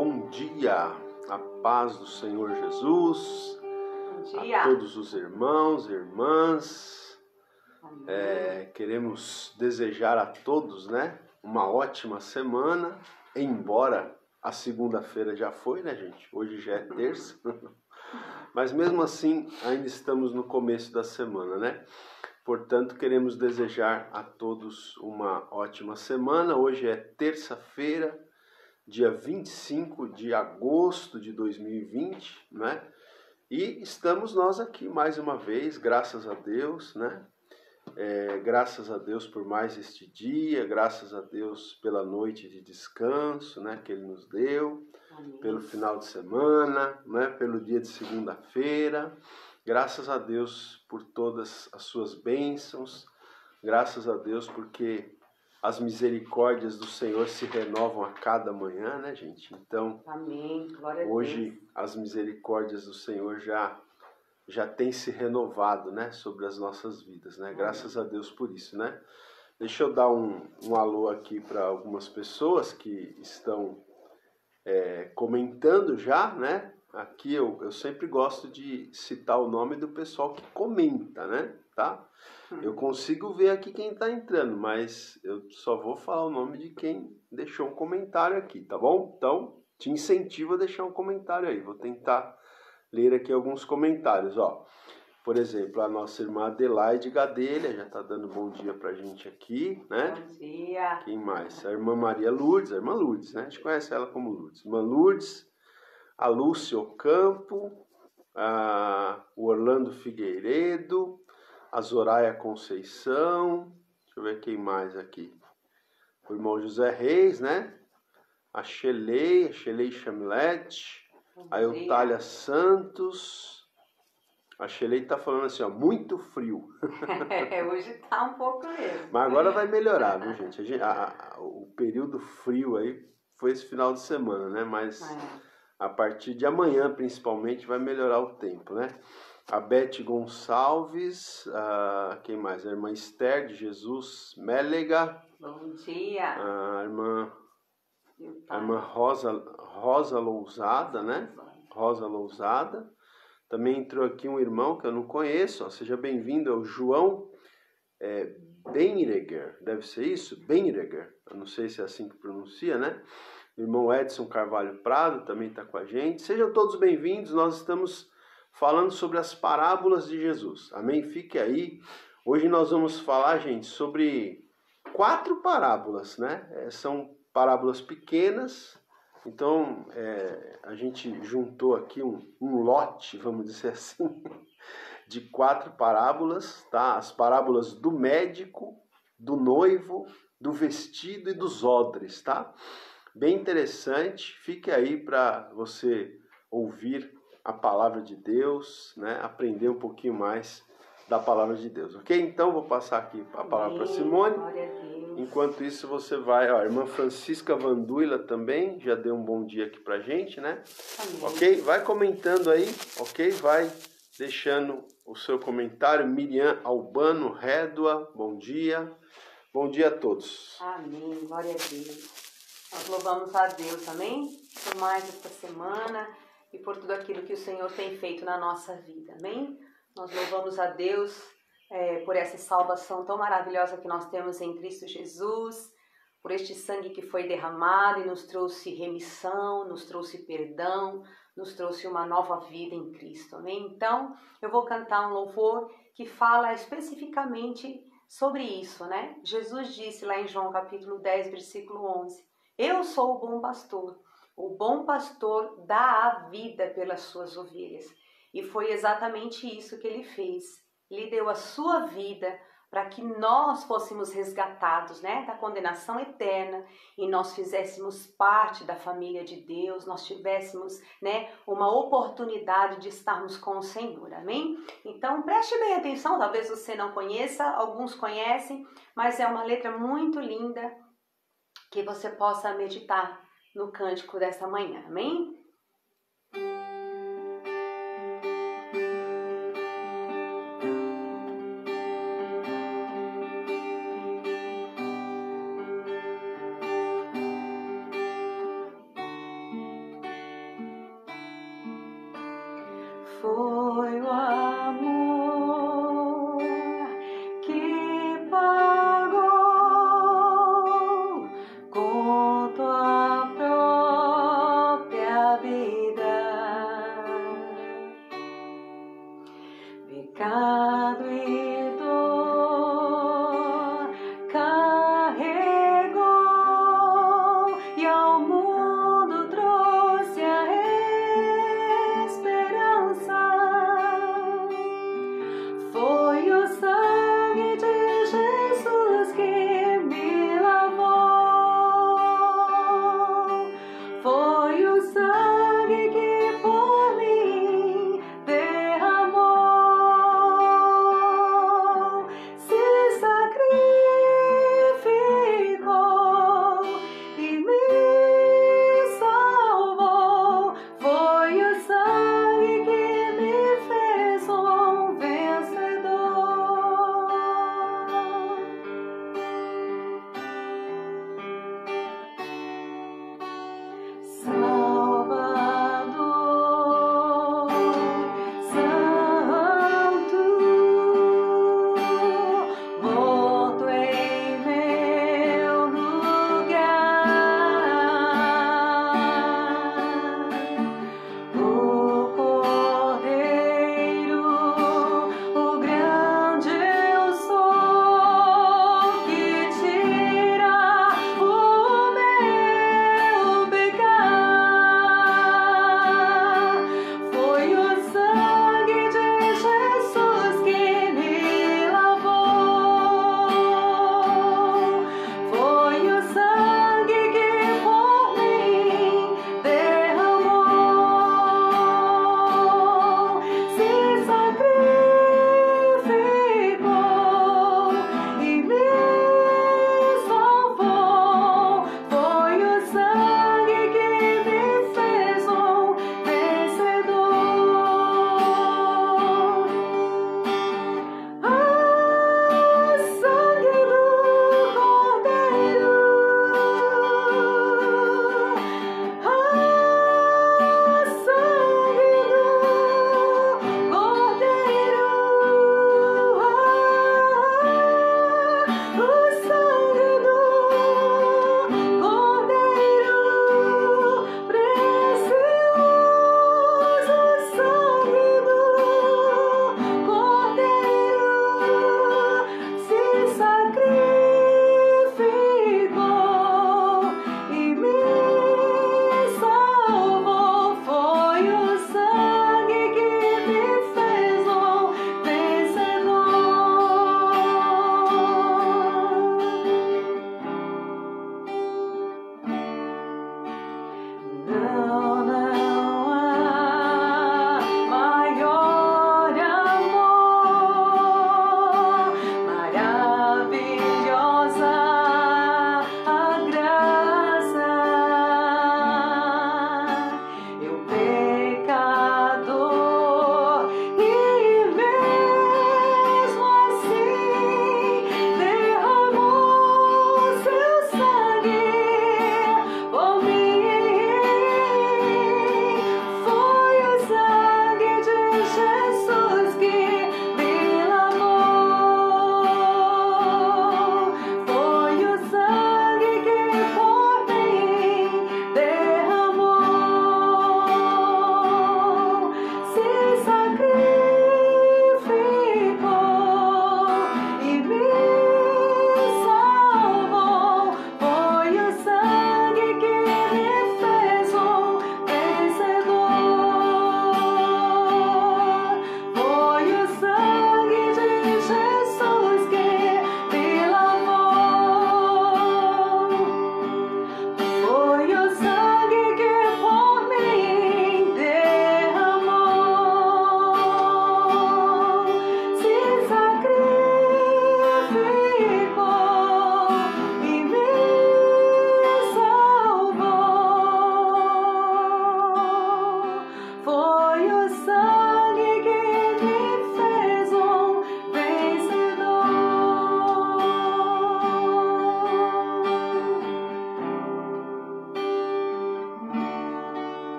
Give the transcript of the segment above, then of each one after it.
bom dia, a paz do Senhor Jesus, a todos os irmãos e irmãs. Queremos desejar a todos, uma ótima semana, embora a segunda-feira já foi, gente? Hoje já é terça, mas mesmo assim ainda estamos no começo da semana, Portanto, queremos desejar a todos uma ótima semana. Hoje é terça-feira, dia 25 de agosto de 2020, E estamos nós aqui mais uma vez, graças a Deus, graças a Deus por mais este dia, graças a Deus pela noite de descanso, que Ele nos deu, Amém. Pelo final de semana, pelo dia de segunda-feira. Graças a Deus por todas as suas bênçãos, graças a Deus porque as misericórdias do Senhor se renovam a cada manhã, gente? Então, Amém. Glória a hoje Deus. as misericórdias do Senhor já têm se renovado, sobre as nossas vidas, Graças a Deus por isso, Deixa eu dar um alô aqui para algumas pessoas que estão comentando já, Aqui eu sempre gosto de citar o nome do pessoal que comenta, tá? Eu consigo ver aqui quem está entrando, mas eu só vou falar o nome de quem deixou um comentário aqui, tá bom? Então, te incentivo a deixar um comentário aí. Vou tentar ler aqui alguns comentários, ó. Por exemplo, a nossa irmã Adelaide Gadelha já está dando bom dia pra gente aqui, Bom dia. Quem mais? A irmã Maria Lourdes, a irmã Lourdes, A gente conhece ela como Lourdes. Irmã Lourdes, a Lúcia Ocampo, o Orlando Figueiredo, a Zoraia Conceição, deixa eu ver quem mais aqui. O irmão José Reis, A Shelei Chamilete, a Eutália Santos. A Shelei tá falando assim, muito frio. Hoje tá um pouco mesmo. Mas agora vai melhorar, viu, gente? O período frio aí foi esse final de semana, Mas a partir de amanhã, principalmente, vai melhorar o tempo, A Beth Gonçalves, quem mais? A irmã Esther de Jesus Mélega. Bom dia. A irmã Rosa Lousada, Rosa Lousada. Também entrou aqui um irmão que eu não conheço, seja bem-vindo, é o João Benreger, deve ser isso? Benreger, eu não sei se é assim que pronuncia, O irmão Edson Carvalho Prado também está com a gente. Sejam todos bem-vindos, nós estamos falando sobre as parábolas de Jesus, amém? Fique aí. Hoje nós vamos falar, gente, sobre 4 parábolas, São parábolas pequenas. Então, a gente juntou aqui um lote, vamos dizer assim, de 4 parábolas, tá? As parábolas do médico, do noivo, do vestido e dos odres, tá? Bem interessante, fique aí para você ouvir a palavra de Deus, Aprender um pouquinho mais da palavra de Deus, ok? Então, vou passar aqui a palavra para Simone. Glória a Deus. Enquanto isso, você vai... a irmã Francisca Vanduila também já deu um bom dia aqui pra gente, Amém. Ok? Vai comentando aí, ok? Vai deixando o seu comentário. Miriam Albano Rédua, bom dia. Bom dia a todos. Amém. Glória a Deus. Nós louvamos a Deus, amém? Por mais esta semana e por tudo aquilo que o Senhor tem feito na nossa vida, amém? Nós louvamos a Deus por essa salvação tão maravilhosa que nós temos em Cristo Jesus, por este sangue que foi derramado e nos trouxe remissão, nos trouxe perdão, nos trouxe uma nova vida em Cristo, amém? Então, eu vou cantar um louvor que fala especificamente sobre isso, Jesus disse lá em João capítulo 10, versículo 11, eu sou o bom pastor dá a vida pelas suas ovelhas. E foi exatamente isso que ele fez. Ele deu a sua vida para que nós fôssemos resgatados, da condenação eterna e nós fizéssemos parte da família de Deus, nós tivéssemos, uma oportunidade de estarmos com o Senhor, amém? Então, preste bem atenção, talvez você não conheça, alguns conhecem, mas é uma letra muito linda que você possa meditar no cântico dessa manhã, amém?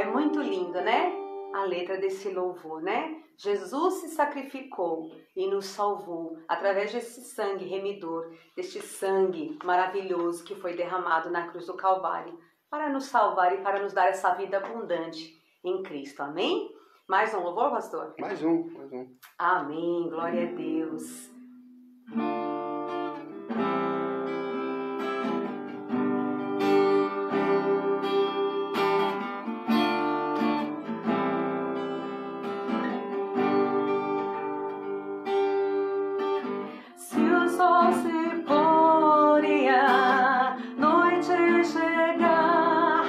muito lindo, né? A letra desse louvor, né? Jesus se sacrificou e nos salvou através desse sangue remidor, deste sangue maravilhoso que foi derramado na cruz do Calvário, para nos salvar e para nos dar essa vida abundante em Cristo. Amém? Mais um louvor, pastor? Mais um. Amém. Glória a Deus. Se o sol se pôr e a noite chegar,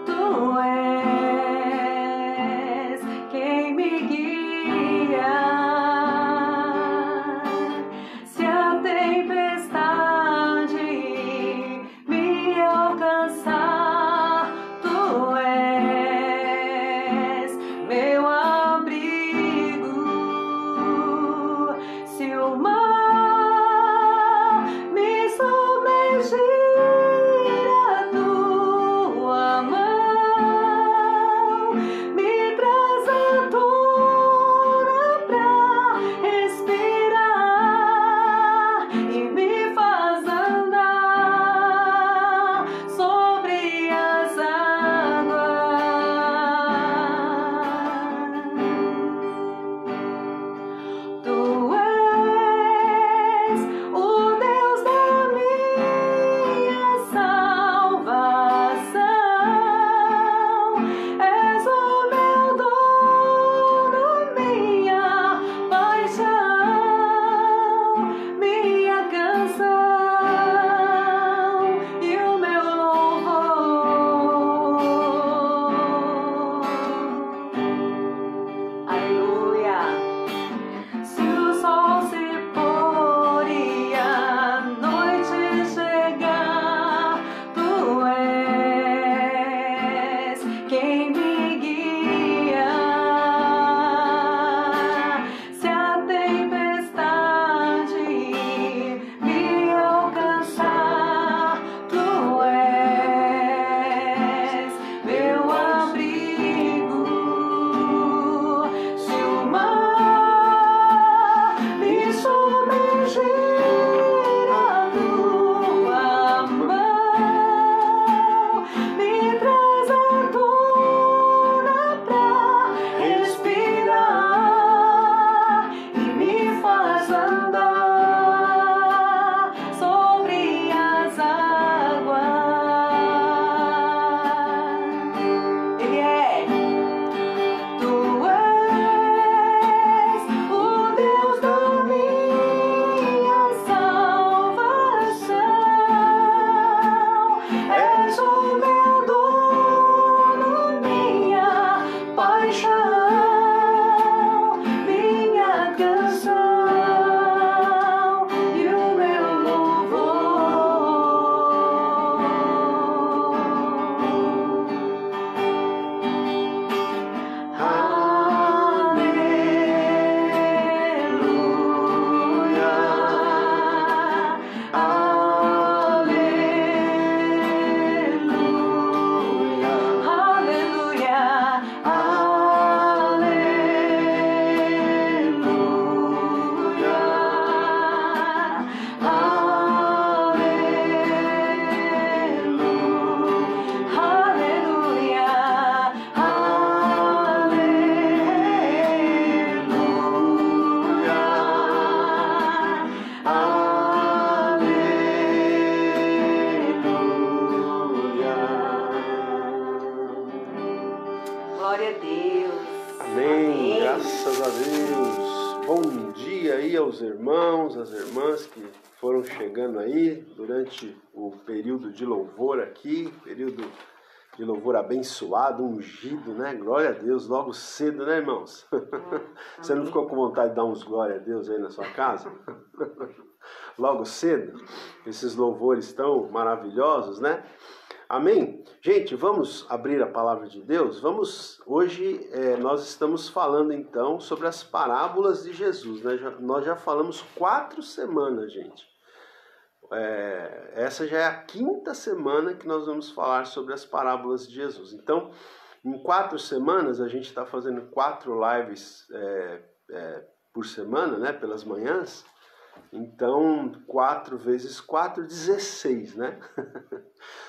tu és quem me guia. Se a tempestade me alcançar, tu és meu abrigo. Se o mar me submergir, a tua mão me traz à tona pra respirar e me faz andar sobre as águas. Tu és o Deus da minha salvação, és o meu dono, minha paixão, minha canção e o meu louvor. Aleluia. Se o sol se pôr e a noite chegar, tu és quem me guia. Se a tempestade me alcançar, tu és meu abrigo. Se o mar me submergir, a tua mão me traz à tona pra respirar e me faz andar sobre as águas. Ele é. Tu és o Deus da minha salvação, és o meu dono, minha paixão, minha canção e o meu louvor. Aleluia, aleluia, aleluia, glória a Deus. Amém. Graças a Deus. Bom dia aí aos irmãos, às irmãs que foram chegando aí durante o período de louvor aqui, período de louvor abençoado, ungido, né? Glória a Deus, logo cedo, né, irmãos? Você não ficou com vontade de dar uns glória a Deus aí na sua casa? Logo cedo, esses louvores tão maravilhosos, né? Amém? Gente, vamos abrir a palavra de Deus? Hoje nós estamos falando então sobre as parábolas de Jesus, né? Nós já falamos 4 semanas, gente. Essa já é a 5ª semana que nós vamos falar sobre as parábolas de Jesus. Então, Em 4 semanas, a gente está fazendo 4 lives por semana, né? Pelas manhãs. Então, 4 vezes 4, 16, né?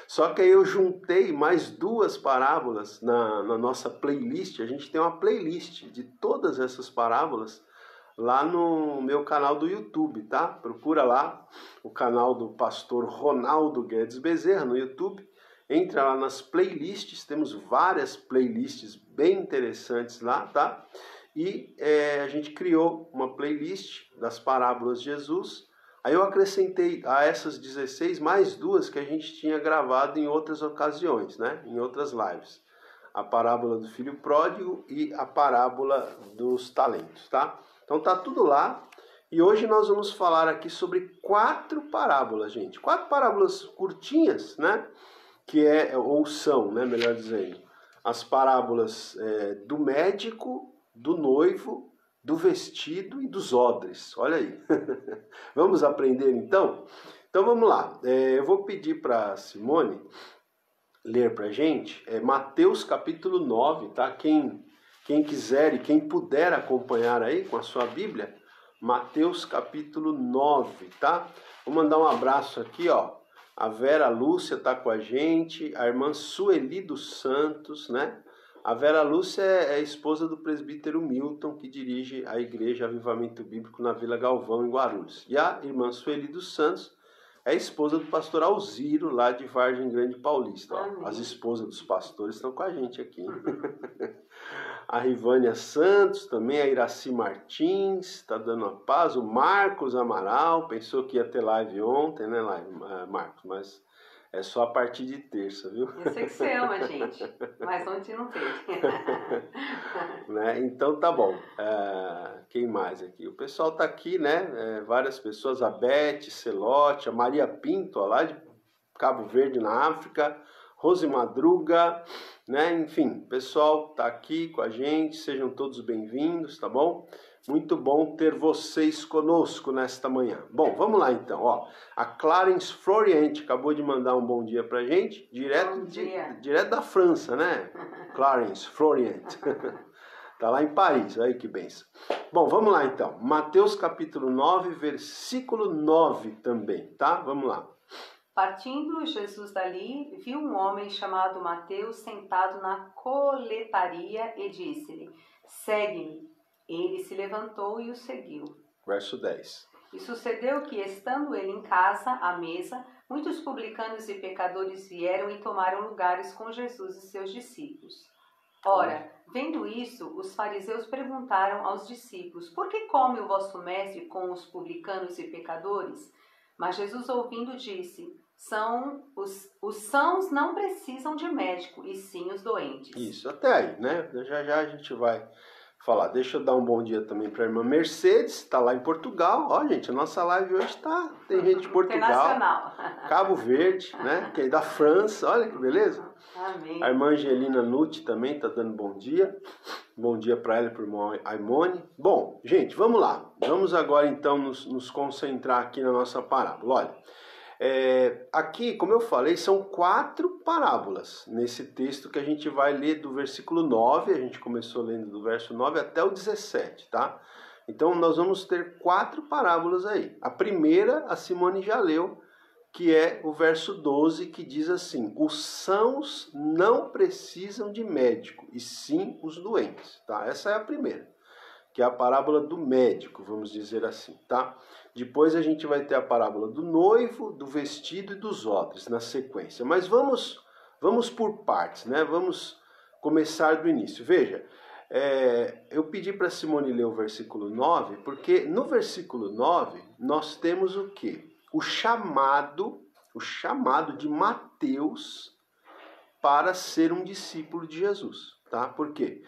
Só que aí eu juntei mais 2 parábolas na nossa playlist. A gente tem uma playlist de todas essas parábolas lá no meu canal do YouTube, tá? Procura lá o canal do pastor Ronaldo Guedes Bezerra no YouTube. Entra lá nas playlists, temos várias playlists bem interessantes lá, tá? E a gente criou uma playlist das parábolas de Jesus. Aí eu acrescentei a essas 16 mais 2 que a gente tinha gravado em outras ocasiões, né? Em outras lives. A parábola do filho pródigo e a parábola dos talentos, tá? Então tá tudo lá. E hoje nós vamos falar aqui sobre 4 parábolas, gente. 4 parábolas curtinhas, né? Que ou são, né? Melhor dizendo, as parábolas do médico, do noivo, do vestido e dos odres. Olha aí. Vamos aprender então? Então vamos lá. Eu vou pedir para Simone ler para a gente Mateus capítulo 9, tá? Quem quiser e quem puder acompanhar aí com a sua Bíblia, Mateus capítulo 9, tá? Vou mandar um abraço aqui, ó. A Vera Lúcia tá com a gente, a irmã Sueli dos Santos, né? A Vera Lúcia é esposa do presbítero Milton, que dirige a Igreja Avivamento Bíblico na Vila Galvão, em Guarulhos. E a irmã Sueli dos Santos é esposa do pastor Alziro, lá de Vargem Grande Paulista. Ó, as esposas dos pastores estão com a gente aqui. A Rivânia Santos, também a Iraci Martins, está dando a paz. O Marcos Amaral, pensou que ia ter live ontem, né, Marcos? Mas é só a partir de terça, viu? Eu sei que você ama, gente, mas ontem não teve. Né? Então tá bom. Quem mais aqui? O pessoal tá aqui, né? Várias pessoas, a Beth Celote, a Maria Pinto, ó, lá de Cabo Verde, na África, Rose Madruga, né? Enfim, o pessoal tá aqui com a gente, sejam todos bem-vindos, tá bom? Muito bom ter vocês conosco nesta manhã. Bom, vamos lá então, ó. A Clarence Floriente acabou de mandar um bom dia pra gente, direto da França, né? Clarence Floriente. Tá lá em Paris, aí que benção. Bom, vamos lá então. Mateus capítulo 9, versículo 9 também, tá? Vamos lá. Partindo Jesus dali, viu um homem chamado Mateus sentado na coletaria e disse-lhe: segue-me. Ele se levantou e o seguiu. Verso 10. E sucedeu que, estando ele em casa, à mesa, muitos publicanos e pecadores vieram e tomaram lugares com Jesus e seus discípulos. Ora, vendo isso, os fariseus perguntaram aos discípulos: por que come o vosso mestre com os publicanos e pecadores? Mas Jesus, ouvindo, disse: os sãos não precisam de médico, e sim os doentes. Isso, até aí, né? Já a gente vai falar. Deixa eu dar um bom dia também para a irmã Mercedes, está lá em Portugal. Ó, gente, a nossa live hoje tem gente de Portugal, Cabo Verde, né? Que é da França, olha que beleza. Amém. A irmã Angelina Nutti também está dando bom dia. Bom dia para ela e para o irmão Aimone. Bom, gente, vamos lá. Vamos agora então nos concentrar aqui na nossa parábola. Olha, aqui, como eu falei, são 4 parábolas nesse texto que a gente vai ler do versículo 9, a gente começou lendo do verso 9 até o 17, tá? Então nós vamos ter 4 parábolas aí. A primeira, a Simone já leu, que é o verso 12, que diz assim: os sãos não precisam de médico, e sim os doentes, tá? Essa é a primeira, que é a parábola do médico, vamos dizer assim, tá? Depois a gente vai ter a parábola do noivo, do vestido e dos odres na sequência. Mas vamos por partes, né? Vamos começar do início. Veja, eu pedi para Simone ler o versículo 9, porque no versículo 9 nós temos o quê? O chamado de Mateus para ser um discípulo de Jesus, tá? Por quê?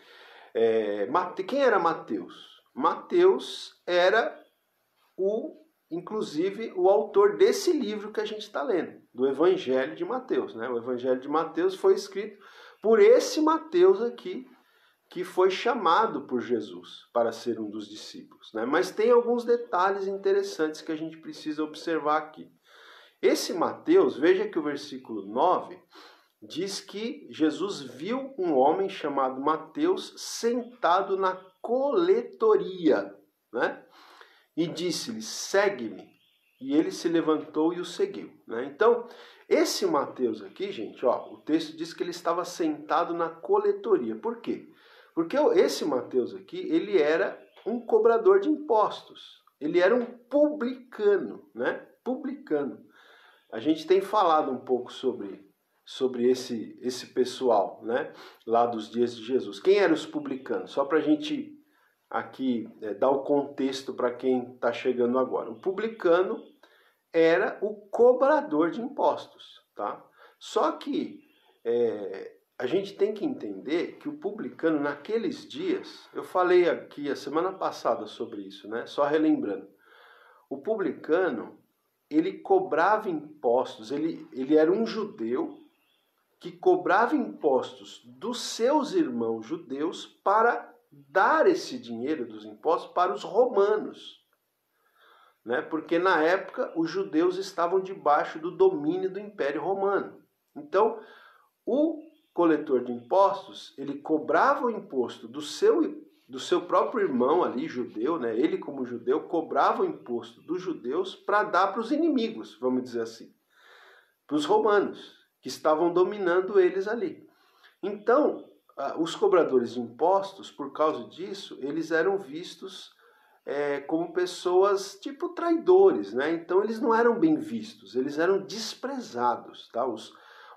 Quem era Mateus? Mateus era inclusive o autor desse livro que a gente está lendo, do Evangelho de Mateus, né? O Evangelho de Mateus foi escrito por esse Mateus aqui, que foi chamado por Jesus para ser um dos discípulos, né? Mas tem alguns detalhes interessantes que a gente precisa observar aqui. Esse Mateus, veja que o versículo 9 diz que Jesus viu um homem chamado Mateus sentado na coletoria, né? E disse-lhe, segue-me. E ele se levantou e o seguiu, né? Então, esse Mateus aqui, gente, ó, o texto diz que ele estava sentado na coletoria. Por quê? Porque esse Mateus aqui, ele era um cobrador de impostos. Ele era um publicano, né? Publicano. A gente tem falado um pouco sobre esse pessoal, né? Lá dos dias de Jesus. Quem eram os publicanos? Só para a gente aqui dar o contexto para quem está chegando agora. O publicano era o cobrador de impostos, tá? Só que a gente tem que entender que o publicano naqueles dias, eu falei aqui a semana passada sobre isso, né? Só relembrando. O publicano, ele cobrava impostos, ele era um judeu que cobrava impostos dos seus irmãos judeus para dar esse dinheiro dos impostos para os romanos, né? Porque na época os judeus estavam debaixo do domínio do Império Romano. Então, o coletor de impostos, ele cobrava o imposto do seu próprio irmão ali, judeu, né? Ele como judeu cobrava o imposto dos judeus para dar para os inimigos, vamos dizer assim, para os romanos, que estavam dominando eles ali. Então, os cobradores de impostos, por causa disso, eles eram vistos como pessoas tipo traidores, né? Então eles não eram bem vistos, eles eram desprezados, tá?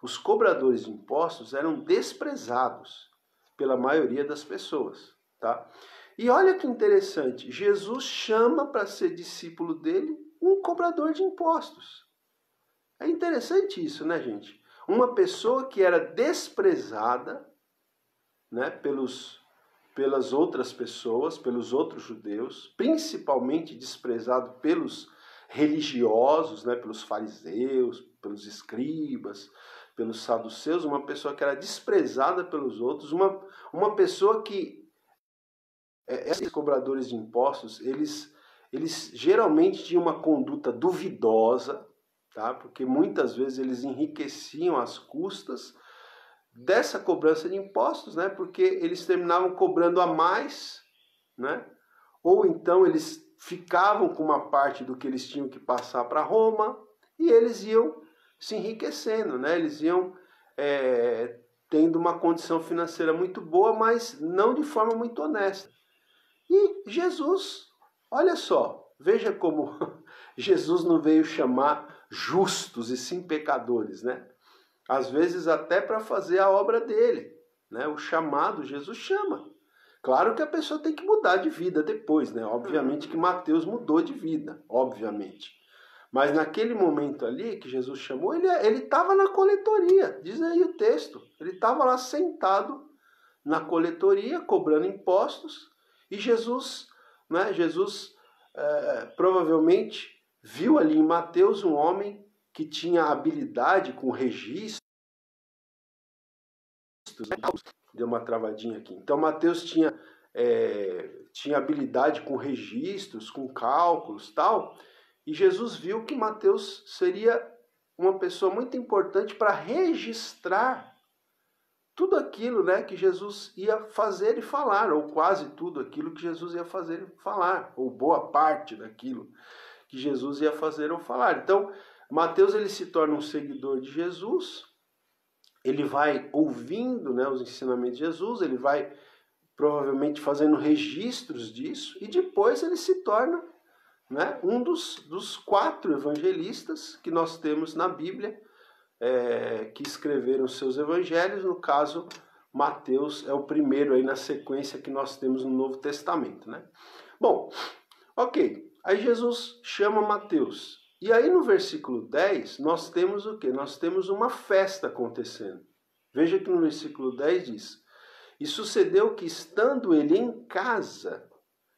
Os cobradores de impostos eram desprezados pela maioria das pessoas, tá? E olha que interessante, Jesus chama para ser discípulo dele um cobrador de impostos. É interessante isso, né, gente? Uma pessoa que era desprezada, né, pelas outras pessoas, pelos outros judeus, principalmente desprezado pelos religiosos, né, pelos fariseus, pelos escribas, pelos saduceus, uma pessoa que era desprezada pelos outros, uma pessoa que esses cobradores de impostos, eles geralmente tinham uma conduta duvidosa, tá? Porque muitas vezes eles enriqueciam às custas dessa cobrança de impostos, né? Porque eles terminavam cobrando a mais, né? Ou então eles ficavam com uma parte do que eles tinham que passar para Roma e eles iam se enriquecendo, né? Eles iam tendo uma condição financeira muito boa, mas não de forma muito honesta. E Jesus, olha só, veja como Jesus não veio chamar justos e sim pecadores, né? Às vezes até para fazer a obra dele, né? O chamado, Jesus chama. Claro que a pessoa tem que mudar de vida depois, né? Obviamente que Mateus mudou de vida, obviamente. Mas naquele momento ali que Jesus chamou, ele estava na coletoria, diz aí o texto. Ele estava lá sentado na coletoria, cobrando impostos, e Jesus, né? Provavelmente viu ali em Mateus um homem que tinha habilidade com registros. Deu uma travadinha aqui. Então, Mateus tinha habilidade com registros, com cálculos, tal. E Jesus viu que Mateus seria uma pessoa muito importante para registrar tudo aquilo, né, que Jesus ia fazer e falar, ou quase tudo aquilo que Jesus ia fazer e falar, ou boa parte daquilo que Jesus ia fazer ou falar. Então, Mateus ele se torna um seguidor de Jesus, ele vai ouvindo, né, os ensinamentos de Jesus, ele vai provavelmente fazendo registros disso, e depois ele se torna, né, um dos 4 evangelistas que nós temos na Bíblia, que escreveram seus evangelhos. No caso, Mateus é o primeiro aí na sequência que nós temos no Novo Testamento, né? Bom, ok. Aí Jesus chama Mateus. E aí no versículo 10, nós temos o quê? Nós temos uma festa acontecendo. Veja que no versículo 10 diz: e sucedeu que, estando ele em casa,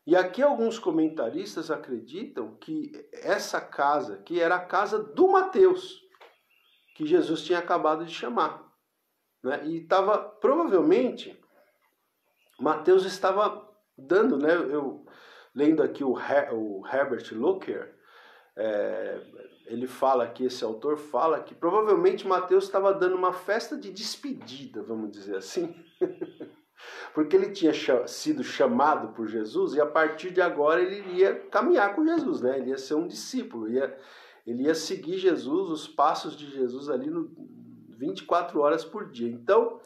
e aqui alguns comentaristas acreditam que essa casa aqui era a casa do Mateus, que Jesus tinha acabado de chamar, né? E estava, provavelmente, Mateus estava dando, né? Eu lendo aqui o Herbert Locker, ele fala aqui, esse autor fala que provavelmente Mateus estava dando uma festa de despedida, vamos dizer assim, porque ele tinha sido chamado por Jesus e a partir de agora ele iria caminhar com Jesus, né? Ele ia ser um discípulo, ele ia seguir Jesus, os passos de Jesus ali 24 horas por dia. Então,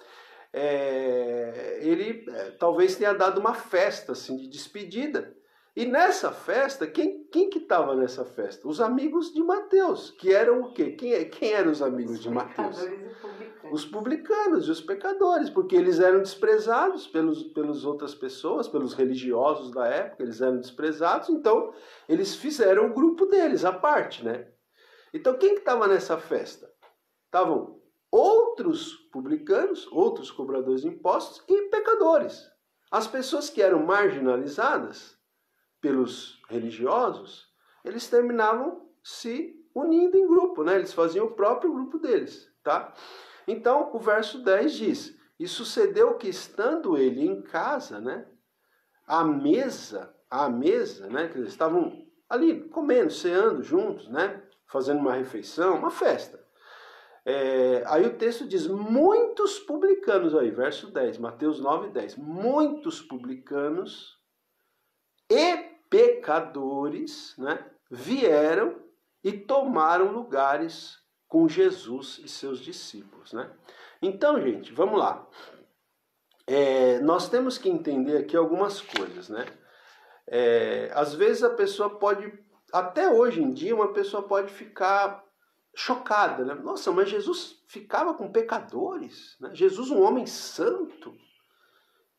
ele talvez tenha dado uma festa assim, de despedida. E nessa festa, quem que estava nessa festa? Os amigos de Mateus, que eram o quê? Quem eram os amigos de Mateus? Os publicanos e os pecadores, porque eles eram desprezados pelas outras pessoas, pelos religiosos da época, eles eram desprezados, então eles fizeram o grupo deles, à parte, né? Então quem que estava nessa festa? Estavam outros publicanos, outros cobradores de impostos e pecadores. As pessoas que eram marginalizadas pelos religiosos, eles terminavam se unindo em grupo, né? Eles faziam o próprio grupo deles, tá? Então, o verso 10 diz, e sucedeu que estando ele em casa, né? À mesa, né? Que eles estavam ali comendo, ceando juntos, né? Fazendo uma refeição, uma festa. Aí o texto diz, muitos publicanos, aí, verso 10, Mateus 9, 10, muitos publicanos e pecadores, né, vieram e tomaram lugares com Jesus e seus discípulos, né? Então, gente, vamos lá. Nós temos que entender aqui algumas coisas, né? Às vezes a pessoa pode, até hoje em dia, uma pessoa pode ficar chocada, né? Nossa, mas Jesus ficava com pecadores, né? Jesus, um homem santo,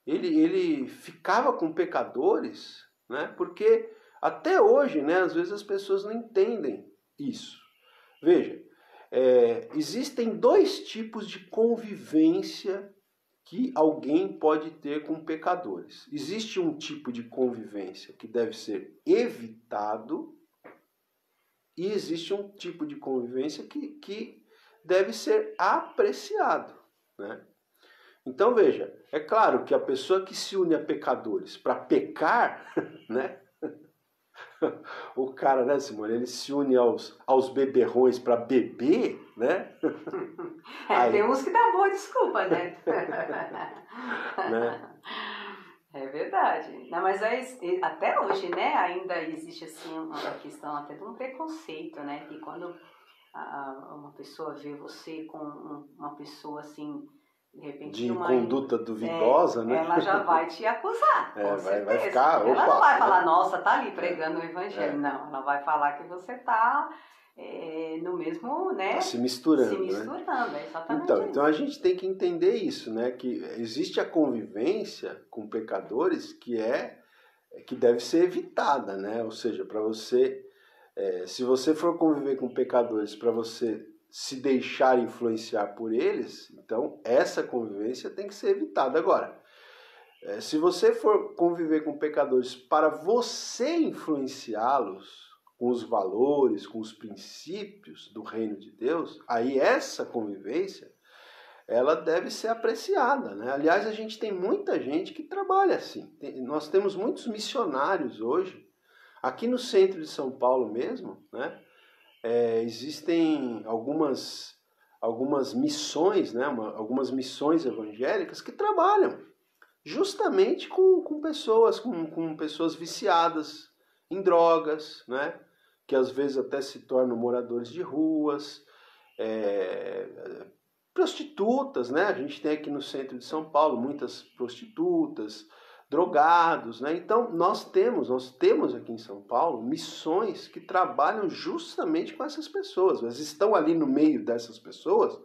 ele ficava com pecadores, né? Porque até hoje, né, às vezes as pessoas não entendem isso. Veja, existem dois tipos de convivência que alguém pode ter com pecadores. Existe um tipo de convivência que deve ser evitado e existe um tipo de convivência que deve ser apreciado, né? Então, veja, é claro que a pessoa que se une a pecadores para pecar, né? O cara, né, Simone, ele se une aos beberrões para beber, né? Tem uns que dá boa desculpa, né? Né? É verdade. Não, mas até hoje, né, ainda existe assim uma questão até de um preconceito, né? Que quando uma pessoa vê você com uma pessoa assim, de repente, de conduta duvidosa, né? Ela já vai te acusar. Vai ficar. Ela não vai falar, nossa, tá ali pregando o evangelho. Não, ela vai falar que você tá no mesmo, né? Tá se misturando. Né? Exatamente. Então a gente tem que entender isso, né? Que existe a convivência com pecadores que deve ser evitada, né? Ou seja, para você, se você for conviver com pecadores para você se deixar influenciar por eles, então essa convivência tem que ser evitada. Agora, se você for conviver com pecadores para você influenciá-los com os valores, com os princípios do reino de Deus, aí essa convivência, ela deve ser apreciada, né? Aliás, a gente tem muita gente que trabalha assim. Nós temos muitos missionários hoje, aqui no centro de São Paulo mesmo, né? Existem algumas missões, né? Algumas missões evangélicas que trabalham justamente com pessoas viciadas em drogas, né? Que às vezes até se tornam moradores de ruas, prostitutas, né? A gente tem aqui no centro de São Paulo muitas prostitutas, drogados, né? Então nós temos aqui em São Paulo missões que trabalham justamente com essas pessoas. Elas estão ali no meio dessas pessoas,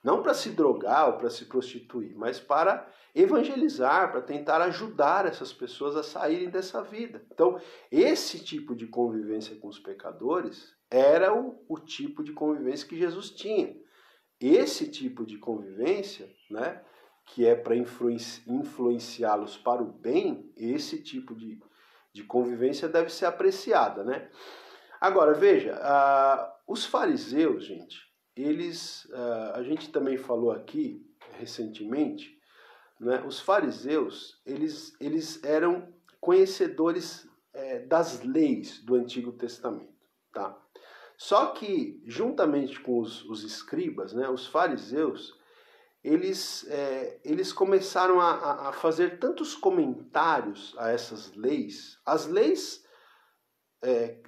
não para se drogar ou para se prostituir, mas para evangelizar, para tentar ajudar essas pessoas a saírem dessa vida. Então, esse tipo de convivência com os pecadores era o tipo de convivência que Jesus tinha. Esse tipo de convivência, né, que é para influenciá-los para o bem, esse tipo de convivência deve ser apreciada, né? Agora, veja, os fariseus, gente, a gente também falou aqui recentemente, né? Os fariseus, eles eram conhecedores das leis do Antigo Testamento, tá? Só que, juntamente com os escribas, né, os fariseus, eles começaram a fazer tantos comentários a essas leis. As leis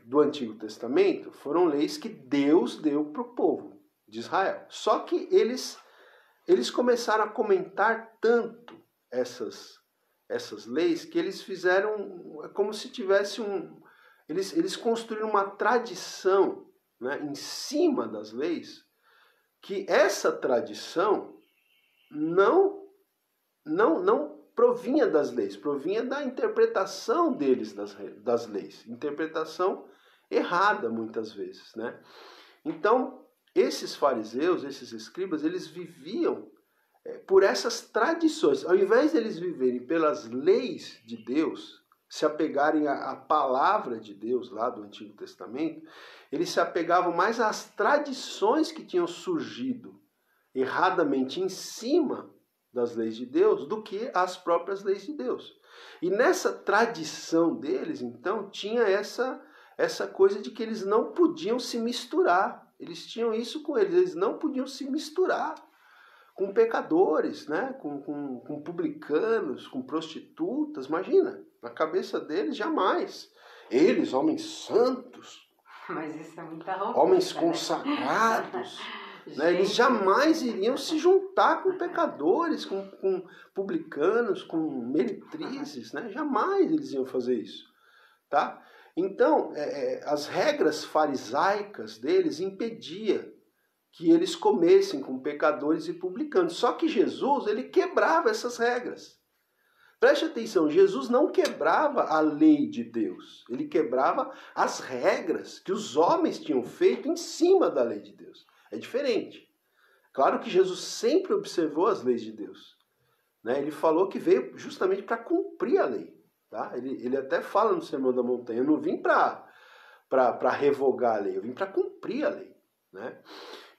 do Antigo Testamento foram leis que Deus deu para o povo de Israel. Só que eles começaram a comentar tanto essas leis que eles fizeram como se tivesse eles construíram uma tradição, né, em cima das leis, que essa tradição não provinha das leis, provinha da interpretação deles das leis. Interpretação errada, muitas vezes, né? Então, esses fariseus, esses escribas, eles viviam por essas tradições. Ao invés de eles viverem pelas leis de Deus, se apegarem à palavra de Deus lá do Antigo Testamento, eles se apegavam mais às tradições que tinham surgido erradamente em cima das leis de Deus do que às próprias leis de Deus. E nessa tradição deles, então, tinha essa coisa de que eles não podiam se misturar. Eles tinham isso com eles não podiam se misturar com pecadores, né? com publicanos, com prostitutas. Imagina, na cabeça deles, jamais. Eles, homens santos, mas isso é muita roupa, homens consagrados, né? Eles jamais iriam se juntar com pecadores, com publicanos, com meretrizes, né? Jamais eles iam fazer isso, tá? Então, as regras farisaicas deles impediam que eles comessem com pecadores e publicanos. Só que Jesus, ele quebrava essas regras. Preste atenção, Jesus não quebrava a lei de Deus. Ele quebrava as regras que os homens tinham feito em cima da lei de Deus. É diferente. Claro que Jesus sempre observou as leis de Deus, né? Ele falou que veio justamente para cumprir a lei. Tá? Ele até fala no Sermão da Montanha, eu não vim para revogar a lei, eu vim para cumprir a lei, né?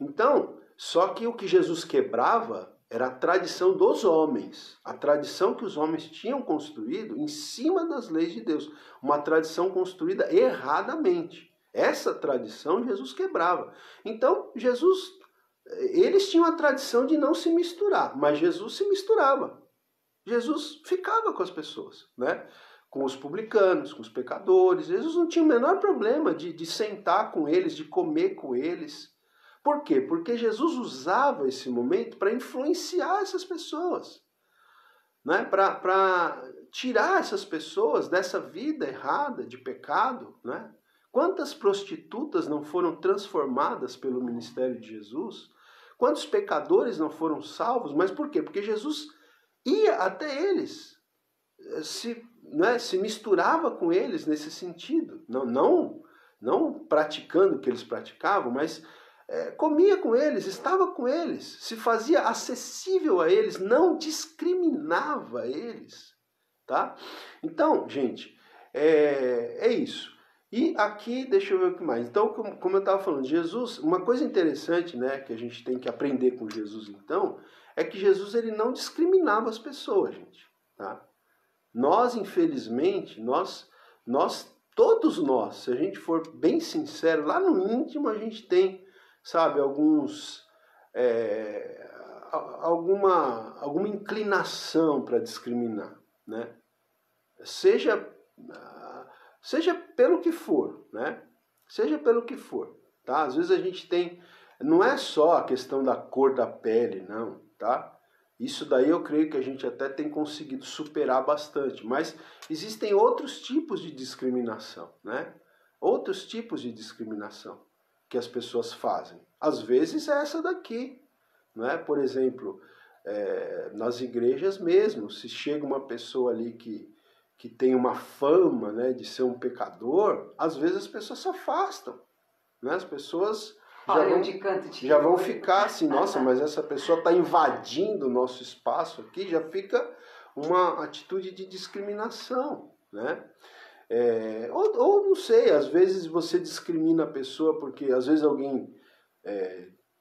Então, só que o que Jesus quebrava era a tradição dos homens, a tradição que os homens tinham construído em cima das leis de Deus, uma tradição construída erradamente. Essa tradição Jesus quebrava. Então, eles tinham a tradição de não se misturar, mas Jesus se misturava. Jesus ficava com as pessoas, né? Com os publicanos, com os pecadores. Jesus não tinha o menor problema de sentar com eles, de comer com eles. Por quê? Porque Jesus usava esse momento para influenciar essas pessoas, né? Para tirar essas pessoas dessa vida errada, de pecado, né? Quantas prostitutas não foram transformadas pelo ministério de Jesus? Quantos pecadores não foram salvos? Mas por quê? Porque Jesus ia até eles, se misturava com eles nesse sentido. Não praticando o que eles praticavam, mas comia com eles, estava com eles, se fazia acessível a eles, não discriminava eles. Tá? Então, gente, é isso. E aqui, deixa eu ver o que mais. Então, como eu estava falando, Jesus, uma coisa interessante, né, que a gente tem que aprender com Jesus, então, é que Jesus ele não discriminava as pessoas, gente. Tá? Nós, infelizmente, todos nós, se a gente for bem sincero, lá no íntimo a gente tem, sabe, alguma inclinação para discriminar, né? Seja pelo que for, né? Seja pelo que for, tá? Às vezes a gente tem, não é só a questão da cor da pele, não, tá? Isso daí eu creio que a gente até tem conseguido superar bastante, mas existem outros tipos de discriminação, né? Outros tipos de discriminação que as pessoas fazem. Às vezes é essa daqui, né? Por exemplo, nas igrejas mesmo, se chega uma pessoa ali que tem uma fama, né, de ser um pecador, às vezes as pessoas se afastam, né? As pessoas já vão ficar assim, nossa, mas essa pessoa está invadindo o nosso espaço aqui, já fica uma atitude de discriminação, né? Ou não sei, às vezes você discrimina a pessoa porque às vezes alguém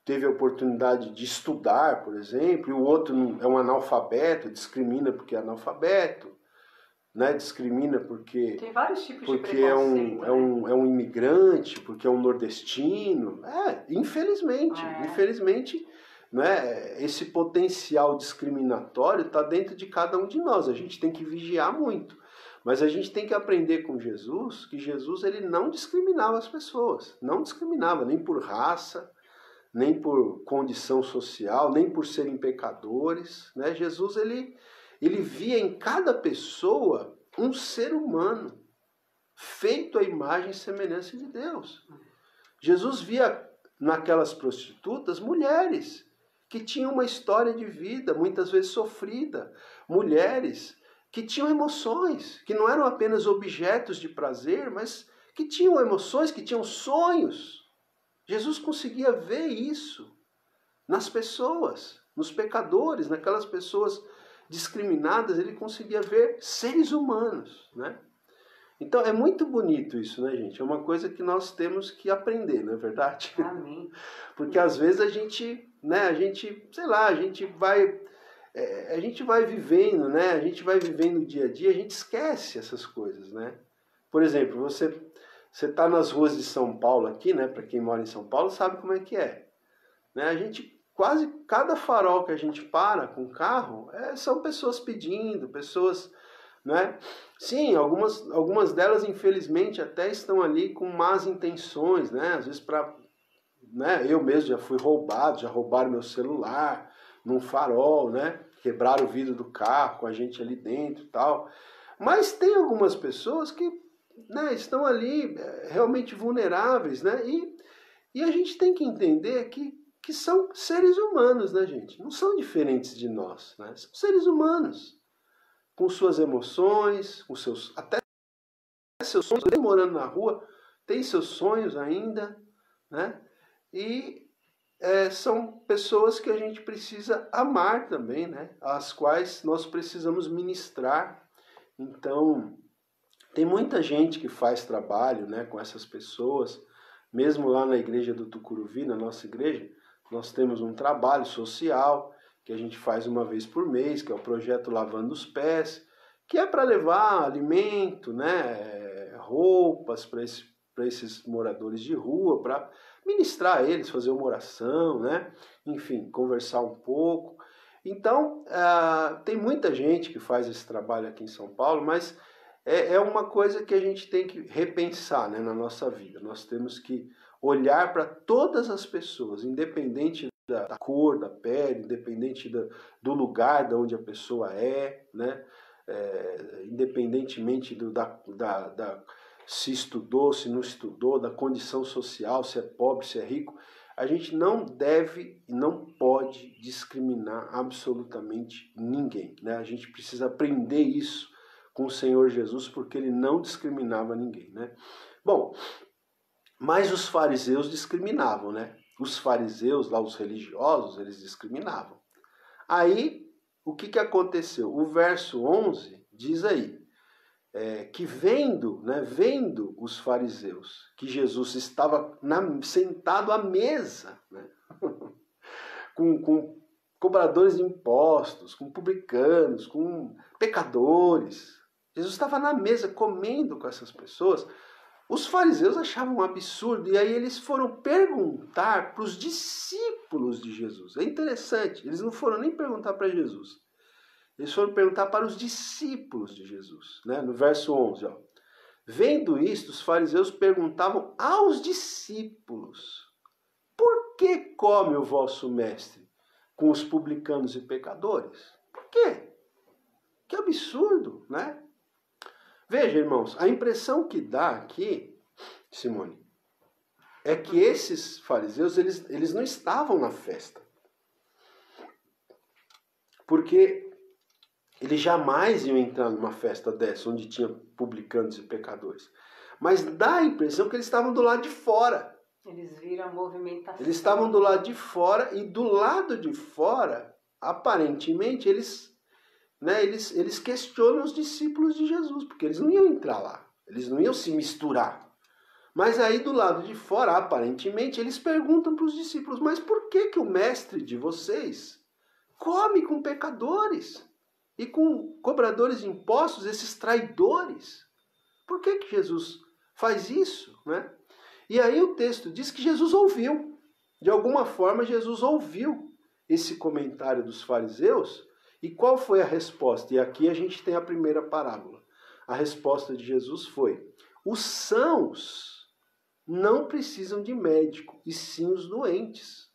teve a oportunidade de estudar, por exemplo, e o outro é um analfabeto, discrimina porque é analfabeto. né, discrimina porque Tem vários tipos de porque preconceito, é um imigrante, porque é um nordestino. Infelizmente, né, esse potencial discriminatório está dentro de cada um de nós. A gente tem que vigiar muito. Mas a gente tem que aprender com Jesus que Jesus ele não discriminava as pessoas. Não discriminava nem por raça, nem por condição social, nem por serem pecadores. Né? Jesus ele via em cada pessoa um ser humano, feito à imagem e semelhança de Deus. Jesus via naquelas prostitutas mulheres que tinham uma história de vida, muitas vezes sofrida. Mulheres que tinham emoções, que não eram apenas objetos de prazer, mas que tinham emoções, que tinham sonhos. Jesus conseguia ver isso nas pessoas, nos pecadores, naquelas pessoas discriminadas, ele conseguia ver seres humanos, né? Então é muito bonito isso, né, gente? É uma coisa que nós temos que aprender, não é verdade? Amém. Porque às vezes a gente vai vivendo, né? A gente vai vivendo o dia a dia, a gente esquece essas coisas, né? Por exemplo, você está nas ruas de São Paulo aqui, né? Para quem mora em São Paulo sabe como é que é, né? A gente quase cada farol que a gente para com o carro são pessoas pedindo, pessoas, né? Sim, algumas delas infelizmente até estão ali com más intenções, né? Às vezes para, né? Eu mesmo já fui roubado, já roubaram meu celular num farol, né? Quebraram o vidro do carro com a gente ali dentro e tal. Mas tem algumas pessoas que, né, estão ali realmente vulneráveis, né? E a gente tem que entender que são seres humanos, né, gente? Não são diferentes de nós, né? São seres humanos, com suas emoções, com até seus sonhos, morando na rua, tem seus sonhos ainda, né? E são pessoas que a gente precisa amar também, né? As quais nós precisamos ministrar. Então, tem muita gente que faz trabalho, né, com essas pessoas. Mesmo lá na igreja do Tucuruvi, na nossa igreja, nós temos um trabalho social que a gente faz uma vez por mês, que é o projeto Lavando os Pés, que é para levar alimento, né, roupas para esses moradores de rua, para ministrar a eles, fazer uma oração, né? Enfim, conversar um pouco. Então, tem muita gente que faz esse trabalho aqui em São Paulo, mas é uma coisa que a gente tem que repensar, né, na nossa vida. Nós temos que olhar para todas as pessoas, independente da cor, da pele, independente do lugar de onde a pessoa é, né? Independentemente se estudou, se não estudou, da condição social, se é pobre, se é rico. A gente não deve e não pode discriminar absolutamente ninguém, né? A gente precisa aprender isso com o Senhor Jesus, porque ele não discriminava ninguém, né? Bom, mas os fariseus discriminavam, né? Os fariseus, lá os religiosos, eles discriminavam. Aí, o que aconteceu? O verso 11 diz aí, que vendo os fariseus, que Jesus estava sentado à mesa, né? com cobradores de impostos, com publicanos, com pecadores. Jesus estava na mesa comendo com essas pessoas. Os fariseus achavam um absurdo e aí eles foram perguntar para os discípulos de Jesus. É interessante, eles não foram nem perguntar para Jesus. Eles foram perguntar para os discípulos de Jesus, né? No verso 11, ó. Vendo isto, os fariseus perguntavam aos discípulos: por que come o vosso mestre com os publicanos e pecadores? Por quê? Que absurdo, né? Veja, irmãos, a impressão que dá aqui, Simone, é que esses fariseus, eles não estavam na festa. Porque eles jamais iam entrar numa festa dessa, onde tinha publicanos e pecadores. Mas dá a impressão que eles estavam do lado de fora. Eles viram a movimentação. Eles estavam do lado de fora, e do lado de fora, aparentemente, eles questionam os discípulos de Jesus, porque eles não iam entrar lá, eles não iam se misturar. Mas aí do lado de fora, aparentemente, eles perguntam para os discípulos: mas por que o mestre de vocês come com pecadores e com cobradores de impostos, esses traidores. Por que Jesus faz isso, né? E aí o texto diz que Jesus ouviu. De alguma forma, Jesus ouviu esse comentário dos fariseus. E qual foi a resposta? E aqui a gente tem a primeira parábola. A resposta de Jesus foi: os sãos não precisam de médico, e sim os doentes.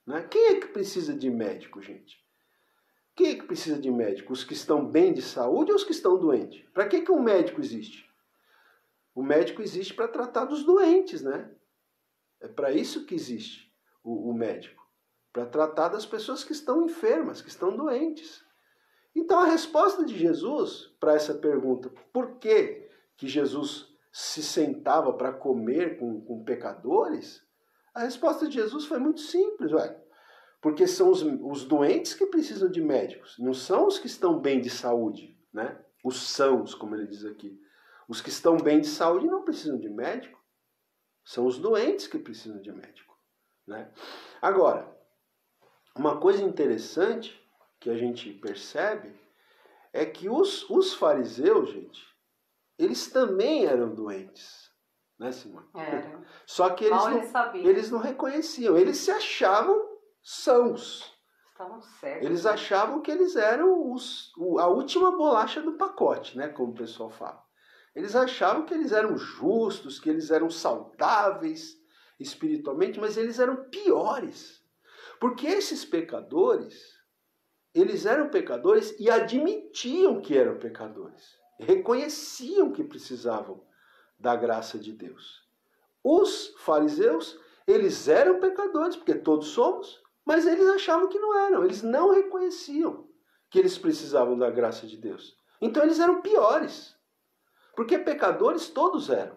Né? Quem é que precisa de médico, gente? Quem é que precisa de médico? Os que estão bem de saúde ou os que estão doentes? Para que um médico existe? O médico existe para tratar dos doentes, né? É para isso que existe o médico. Para tratar das pessoas que estão enfermas, que estão doentes. Então a resposta de Jesus para essa pergunta, por que Jesus se sentava para comer com pecadores? A resposta de Jesus foi muito simples, ué. Porque são os doentes que precisam de médicos, não são os que estão bem de saúde, né? Os sãos, como ele diz aqui. Os que estão bem de saúde não precisam de médico, são os doentes que precisam de médico, né? Agora, uma coisa interessante que a gente percebe é que os fariseus, gente, eles também eram doentes, né, Simone? Era. Só que eles não reconheciam, eles se achavam sãos. Estavam certos. Eles achavam que eles eram a última bolacha do pacote, né, como o pessoal fala. Eles achavam que eles eram justos, que eles eram saudáveis espiritualmente, mas eles eram piores. Porque esses pecadores, eles eram pecadores e admitiam que eram pecadores. Reconheciam que precisavam da graça de Deus. Os fariseus, eles eram pecadores, porque todos somos, mas eles achavam que não eram. Eles não reconheciam que eles precisavam da graça de Deus. Então eles eram piores. Porque pecadores todos eram.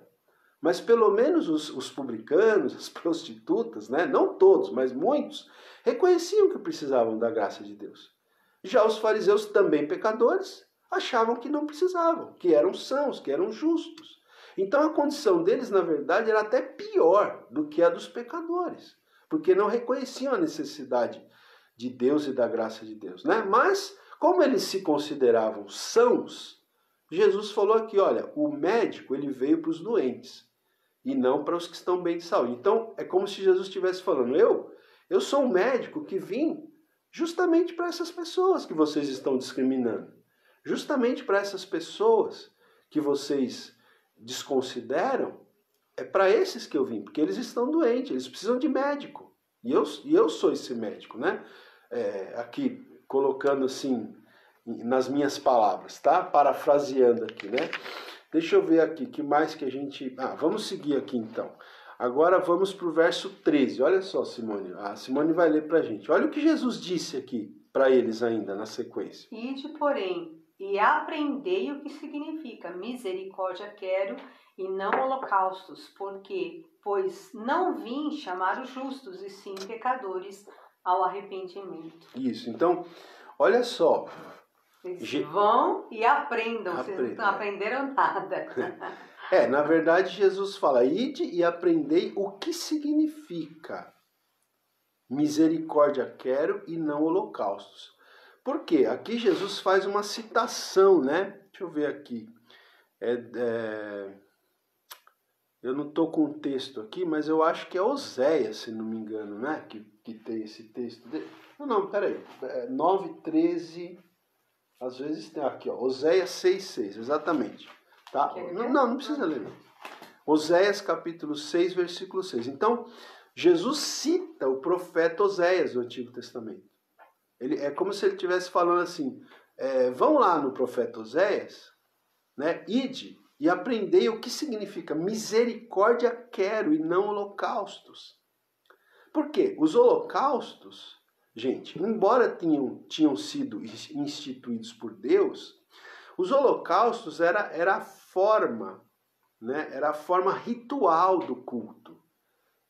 Mas pelo menos os publicanos, as prostitutas, né? Não todos, mas muitos, reconheciam que precisavam da graça de Deus. Já os fariseus, também pecadores, achavam que não precisavam, que eram sãos, que eram justos. Então a condição deles, na verdade, era até pior do que a dos pecadores, porque não reconheciam a necessidade de Deus e da graça de Deus, né? Mas, como eles se consideravam sãos, Jesus falou aqui, olha, o médico ele veio para os doentes e não para os que estão bem de saúde. Então, é como se Jesus estivesse falando, eu sou um médico que vim justamente para essas pessoas que vocês estão discriminando. Justamente para essas pessoas que vocês desconsideram, é para esses que eu vim, porque eles estão doentes, eles precisam de médico. E eu sou esse médico, né? Aqui, colocando assim, nas minhas palavras, tá? Parafraseando aqui, né? Deixa eu ver aqui, que mais que a gente... vamos seguir aqui então. Agora vamos para o verso 13. Olha só, Simone. A Simone vai ler para a gente. Olha o que Jesus disse aqui para eles ainda, na sequência. Ide, porém, e aprendei o que significa misericórdia quero e não holocaustos, pois não vim chamar os justos, e sim pecadores ao arrependimento. Isso, então, olha só. Vocês vão e aprendam, vocês não aprenderam nada. Na verdade, Jesus fala, ide e aprendei o que significa misericórdia quero e não holocaustos. Por quê? Aqui Jesus faz uma citação, né? Deixa eu ver aqui. Eu não estou com o texto aqui, mas eu acho que é Oséias, se não me engano, né? Que tem esse texto. Não, peraí. 9:13... Às vezes tem aqui, ó, Oséias 6:6, exatamente. Tá? Não precisa ler. Não. Oséias capítulo 6, versículo 6. Então, Jesus cita o profeta Oséias do Antigo Testamento. É como se ele estivesse falando assim, vão lá no profeta Oséias, né, ide e aprendei o que significa misericórdia quero e não holocaustos. Por quê? Os holocaustos... Gente, embora tinham sido instituídos por Deus, os holocaustos era a forma, né? Era a forma ritual do culto.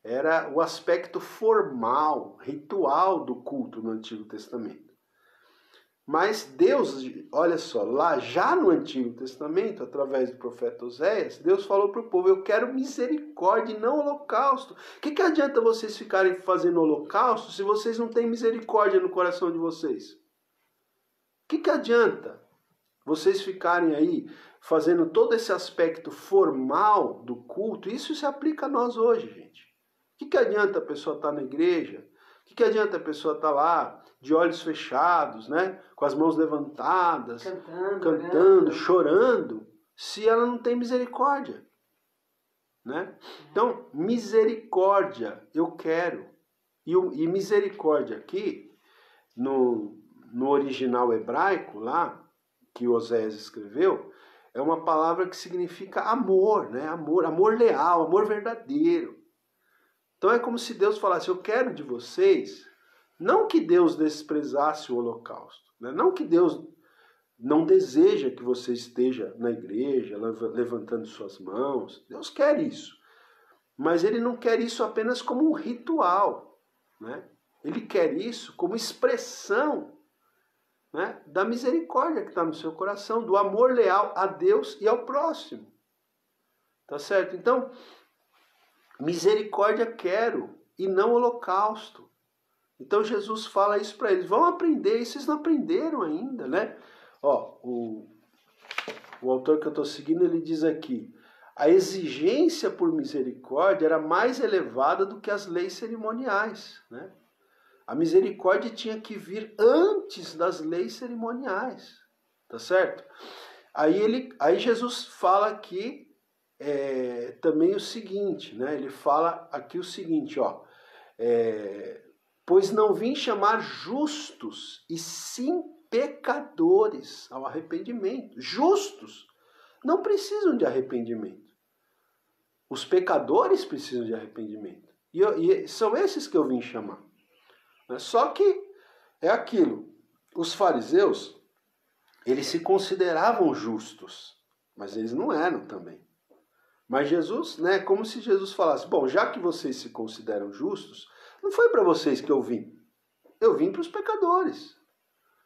Era o aspecto formal, ritual do culto no Antigo Testamento. Mas Deus, olha só, lá já no Antigo Testamento, através do profeta Oséias, Deus falou para o povo, eu quero misericórdia e não holocausto. O que adianta vocês ficarem fazendo holocausto se vocês não têm misericórdia no coração de vocês? que adianta vocês ficarem aí fazendo todo esse aspecto formal do culto? Isso se aplica a nós hoje, gente. O que adianta a pessoa estar na igreja? O que adianta a pessoa estar lá de olhos fechados, né? Com as mãos levantadas, cantando, chorando, se ela não tem misericórdia, né? Então, misericórdia eu quero. E misericórdia aqui, no original hebraico lá, que Oséias escreveu, é uma palavra que significa amor, né? Amor leal, amor verdadeiro. Então é como se Deus falasse, eu quero de vocês, não que Deus desprezasse o holocausto, né? Não que Deus não deseja que você esteja na igreja, levantando suas mãos. Deus quer isso. Mas Ele não quer isso apenas como um ritual, né? Ele quer isso como expressão, né, da misericórdia que está no seu coração, do amor leal a Deus e ao próximo. Tá certo? Então, misericórdia quero e não holocausto. Então Jesus fala isso para eles. Vão aprender, e vocês não aprenderam ainda, né? Ó, o autor que eu estou seguindo, ele diz aqui, a exigência por misericórdia era mais elevada do que as leis cerimoniais, né? A misericórdia tinha que vir antes das leis cerimoniais, tá certo? Aí Jesus fala aqui também o seguinte, né? Ele fala aqui o seguinte, ó, pois não vim chamar justos, e sim pecadores ao arrependimento. Justos não precisam de arrependimento. Os pecadores precisam de arrependimento. E são esses que eu vim chamar. Só que é aquilo. Os fariseus, eles se consideravam justos, mas eles não eram também. Mas Jesus, né, como se Jesus falasse, bom, já que vocês se consideram justos, não foi para vocês que eu vim. Eu vim para os pecadores.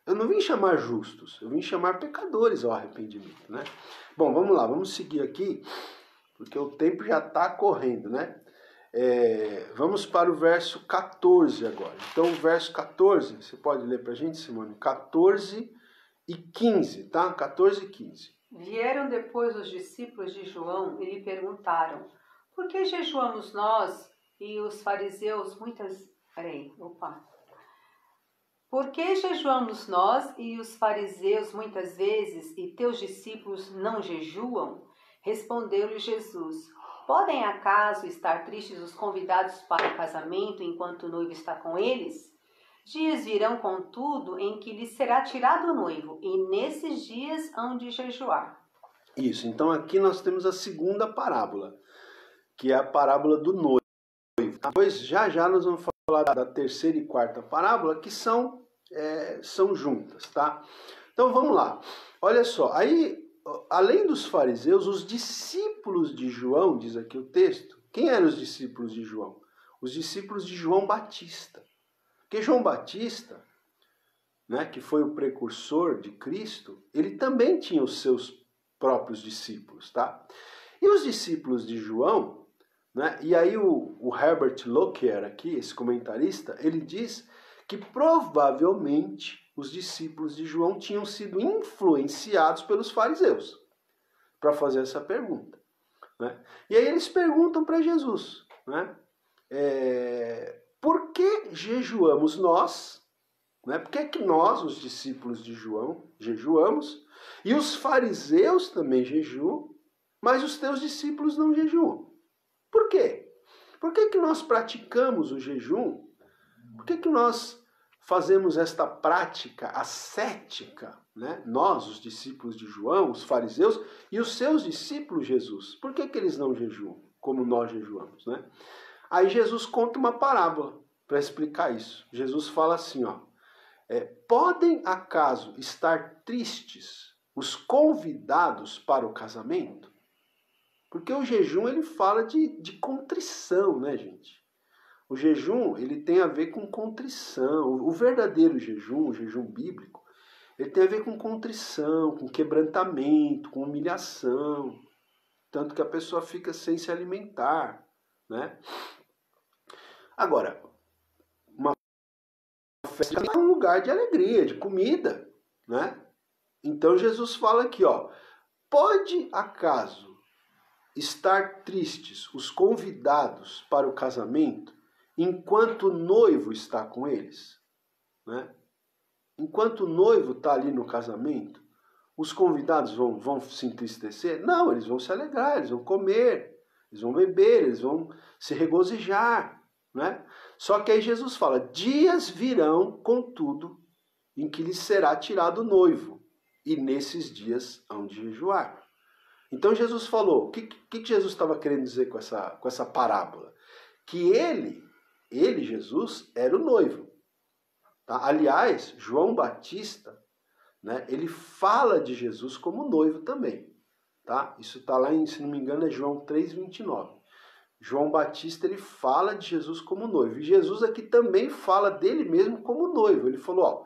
Eu não vim chamar justos, eu vim chamar pecadores ao arrependimento, né? Bom, vamos lá, vamos seguir aqui, porque o tempo já está correndo, né? Vamos para o verso 14 agora. Então, o verso 14, você pode ler para a gente, Simone? 14 e 15, tá? 14 e 15. Vieram depois os discípulos de João e lhe perguntaram, por que jejuamos nós e os fariseus Por que jejuamos nós e os fariseus muitas vezes e teus discípulos não jejuam? Respondeu-lhe Jesus, podem acaso estar tristes os convidados para o casamento enquanto o noivo está com eles? Dias virão, contudo, em que lhes será tirado o noivo, e nesses dias hão de jejuar. Isso, então aqui nós temos a segunda parábola, que é a parábola do noivo. Depois, já nós vamos falar da terceira e quarta parábola, que são juntas, tá? Então vamos lá. Olha só, aí, além dos fariseus, os discípulos de João, diz aqui o texto, quem eram os discípulos de João? Os discípulos de João Batista. Porque João Batista, né, que foi o precursor de Cristo, ele também tinha os seus próprios discípulos, tá? E os discípulos de João, né, e aí o Herbert Lockyer aqui, esse comentarista, ele diz que provavelmente os discípulos de João tinham sido influenciados pelos fariseus para fazer essa pergunta, né? E aí eles perguntam para Jesus, né? Por que jejuamos nós? Né? Por que é que nós, os discípulos de João, jejuamos? E os fariseus também jejuam, mas os teus discípulos não jejuam. Por quê? Por que nós praticamos o jejum? Por que nós fazemos esta prática ascética, né? Nós, os discípulos de João, os fariseus e os seus discípulos Jesus. Por que eles não jejuam como nós jejuamos, né? Aí Jesus conta uma parábola para explicar isso. Jesus fala assim, ó, podem acaso estar tristes os convidados para o casamento? Porque o jejum ele fala de contrição, né, gente? O jejum ele tem a ver com contrição. O verdadeiro jejum, o jejum bíblico, ele tem a ver com contrição, com quebrantamento, com humilhação. Tanto que a pessoa fica sem se alimentar, né? Agora, uma festa é um lugar de alegria, de comida, né? Então Jesus fala aqui, ó, pode acaso estar tristes os convidados para o casamento enquanto o noivo está com eles, né? Enquanto o noivo está ali no casamento, os convidados vão se entristecer? Não, eles vão se alegrar, eles vão comer, eles vão beber, eles vão se regozijar, né? Só que aí Jesus fala, dias virão, contudo, em que lhes será tirado o noivo, e nesses dias hão de jejuar. Então Jesus falou, o que Jesus estava querendo dizer com essa parábola? Que ele, Jesus, era o noivo. Tá? Aliás, João Batista, né, ele fala de Jesus como noivo também. Tá? Isso está lá, se não me engano, é João 3,29. João Batista, ele fala de Jesus como noivo. E Jesus aqui também fala dele mesmo como noivo. Ele falou, ó,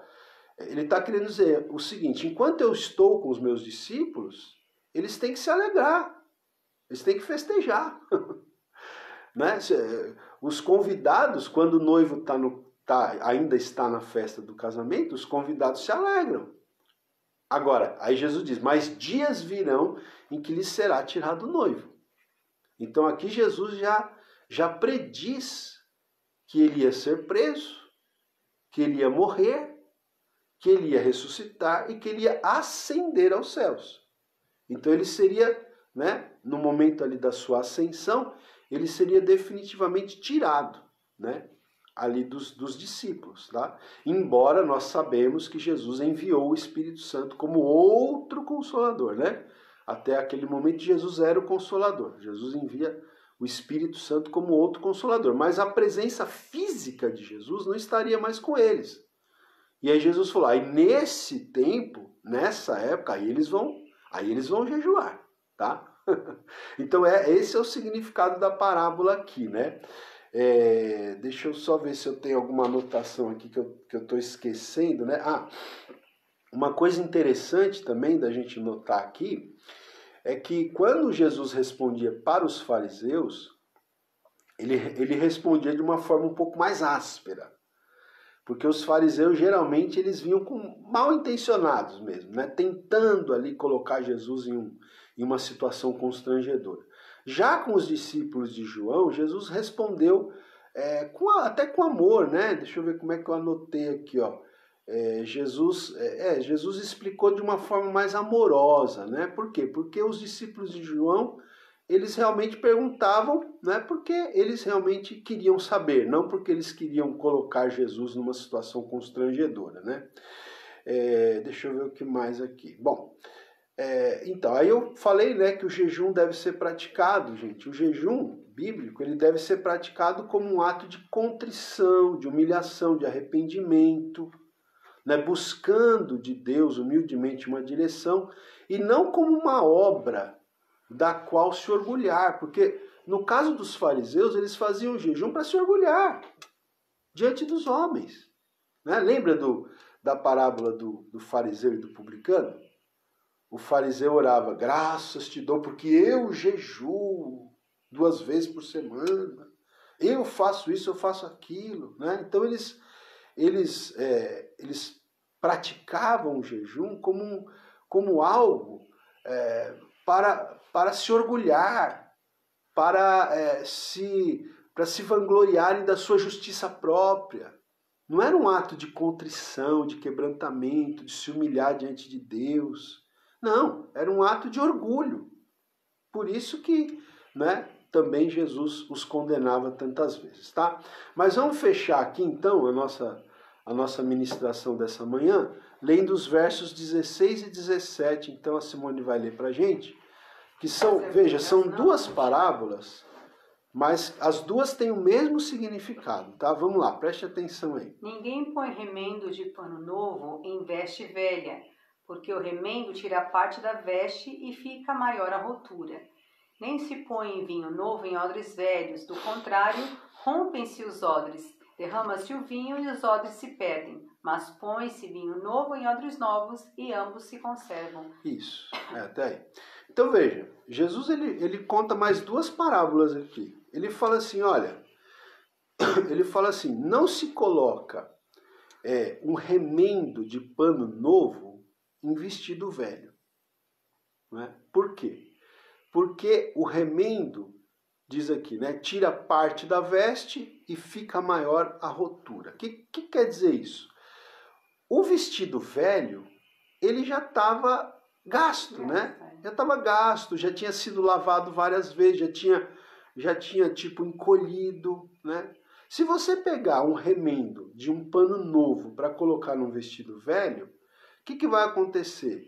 ele está querendo dizer o seguinte, enquanto eu estou com os meus discípulos, eles têm que se alegrar, eles têm que festejar. Né? Os convidados, quando o noivo ainda está na festa do casamento, os convidados se alegram. Agora, aí Jesus diz, mas dias virão em que lhes será tirado o noivo. Então aqui Jesus já prediz que ele ia ser preso, que ele ia morrer, que ele ia ressuscitar e que ele ia ascender aos céus. Então ele seria, né, no momento ali da sua ascensão, ele seria definitivamente tirado, né, ali dos discípulos. Tá? Embora nós sabemos que Jesus enviou o Espírito Santo como outro Consolador. Né? Até aquele momento Jesus era o Consolador. Jesus envia o Espírito Santo como outro Consolador. Mas a presença física de Jesus não estaria mais com eles. E aí Jesus falou, aí nesse tempo, nessa época, aí eles vão jejuar, tá? Então esse é o significado da parábola aqui, né? Deixa eu só ver se eu tenho alguma anotação aqui que eu estou esquecendo, né? Uma coisa interessante também da gente notar aqui é que quando Jesus respondia para os fariseus, ele respondia de uma forma um pouco mais áspera. Porque os fariseus, geralmente, eles vinham mal intencionados mesmo, né? Tentando ali colocar Jesus em uma situação constrangedora. Já com os discípulos de João, Jesus respondeu até com amor, né? Deixa eu ver como é que eu anotei aqui, ó. Jesus explicou de uma forma mais amorosa, né? Por quê? Porque os discípulos de João, eles realmente perguntavam, né, porque eles realmente queriam saber, não porque eles queriam colocar Jesus numa situação constrangedora. Né? Deixa eu ver o que mais aqui. Bom, então, aí eu falei, né, que o jejum deve ser praticado, gente. O jejum bíblico, ele deve ser praticado como um ato de contrição, de humilhação, de arrependimento, né, buscando de Deus humildemente uma direção, e não como uma obra da qual se orgulhar, porque no caso dos fariseus, eles faziam jejum para se orgulhar diante dos homens. Né? Lembra da parábola do fariseu e do publicano? O fariseu orava, graças te dou porque eu jejuo 2 vezes por semana, eu faço isso, eu faço aquilo. Né? Então eles praticavam o jejum como algo para se orgulhar, para se vangloriarem da sua justiça própria. Não era um ato de contrição, de quebrantamento, de se humilhar diante de Deus. Não, era um ato de orgulho. Por isso que, né, também Jesus os condenava tantas vezes. Tá? Mas vamos fechar aqui então a nossa ministração dessa manhã, lendo os versos 16 e 17. Então a Simone vai ler para a gente. Que são 2 parábolas, mas as duas têm o mesmo significado, tá? Vamos lá, preste atenção aí. Ninguém põe remendo de pano novo em veste velha, porque o remendo tira parte da veste e fica maior a rotura. Nem se põe vinho novo em odres velhos, do contrário, rompem-se os odres, derrama-se o vinho e os odres se perdem. Mas põe-se vinho novo em odres novos e ambos se conservam. Isso, até aí. Então veja, Jesus ele conta mais 2 parábolas aqui. Ele fala assim, olha, não se coloca um remendo de pano novo em vestido velho. Né? Por quê? Porque o remendo, diz aqui, né, tira parte da veste e fica maior a rotura. O que quer dizer isso? O vestido velho, ele já estava gasto, né? Já estava gasto, já tinha sido lavado várias vezes, já tinha tipo encolhido, né? Se você pegar um remendo de um pano novo para colocar num vestido velho, o que vai acontecer?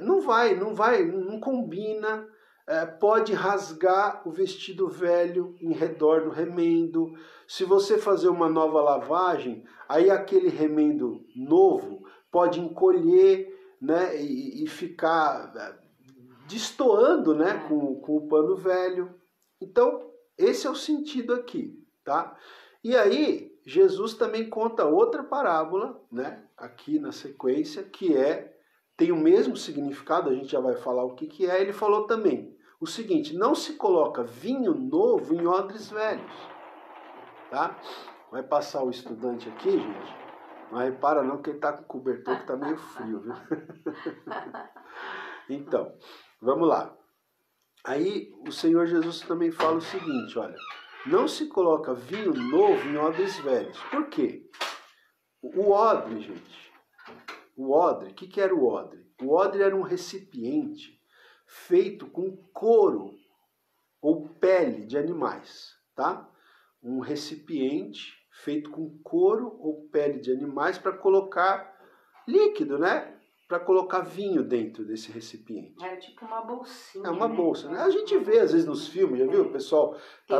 Não combina, pode rasgar o vestido velho em redor do remendo. Se você fazer uma nova lavagem, aí aquele remendo novo pode encolher, né, e ficar destoando, né, com o pano velho. Então, esse é o sentido aqui, tá? E aí, Jesus também conta outra parábola, né, aqui na sequência, que tem o mesmo significado, a gente já vai falar o que é. Ele falou também o seguinte: não se coloca vinho novo em odres velhos, tá? Vai passar o estudante aqui, gente, mas repara não que ele está com cobertor que está meio frio, viu? Então, vamos lá. Aí o Senhor Jesus também fala o seguinte, olha: não se coloca vinho novo em odres velhos. Por quê? O odre, gente, o que era o odre? O odre era um recipiente feito com couro ou pele de animais, tá? Um recipiente feito com couro ou pele de animais para colocar líquido, né? Para colocar vinho dentro desse recipiente. É tipo uma bolsinha. É uma bolsa, né? A gente vê às vezes nos filmes, já viu? O pessoal tá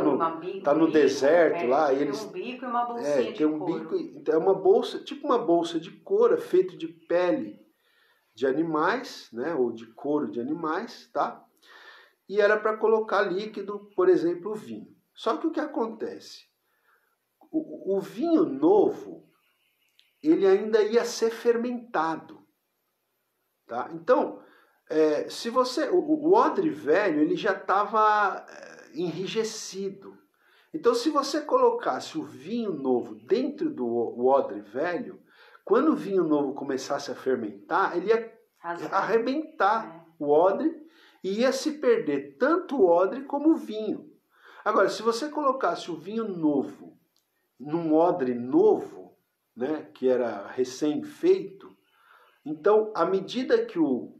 no deserto lá, e eles tem um bico e uma bolsinha de couro. Então é uma bolsa, tipo uma bolsa de couro, feito de pele de animais, né? Ou de couro de animais, tá? E era para colocar líquido, por exemplo, o vinho. Só que o que acontece? O vinho novo, ele ainda ia ser fermentado. Tá? Então, se você, o odre velho, ele já estava enrijecido. Então, se você colocasse o vinho novo dentro do odre velho, quando o vinho novo começasse a fermentar, ele ia arrebentar o odre e ia se perder tanto o odre como o vinho. Agora, se você colocasse o vinho novo num odre novo, né, que era recém-feito, então, à medida que o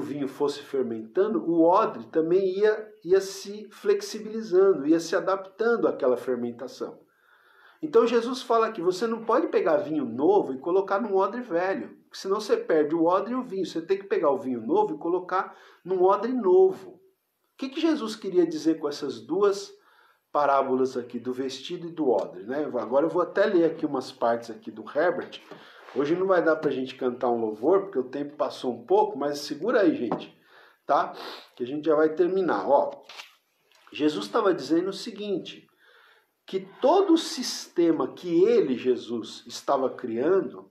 vinho fosse fermentando, o odre também ia se flexibilizando, ia se adaptando àquela fermentação. Então, Jesus fala que você não pode pegar vinho novo e colocar num odre velho, porque senão você perde o odre e o vinho. Você tem que pegar o vinho novo e colocar num odre novo. O que Jesus queria dizer com essas duas parábolas aqui, do vestido e do odre, né? Agora eu vou até ler aqui umas partes aqui do Herbert. Hoje não vai dar pra gente cantar um louvor, porque o tempo passou um pouco, mas segura aí, gente, tá? Que a gente já vai terminar. Ó, Jesus estava dizendo o seguinte, que todo o sistema que ele, Jesus, estava criando,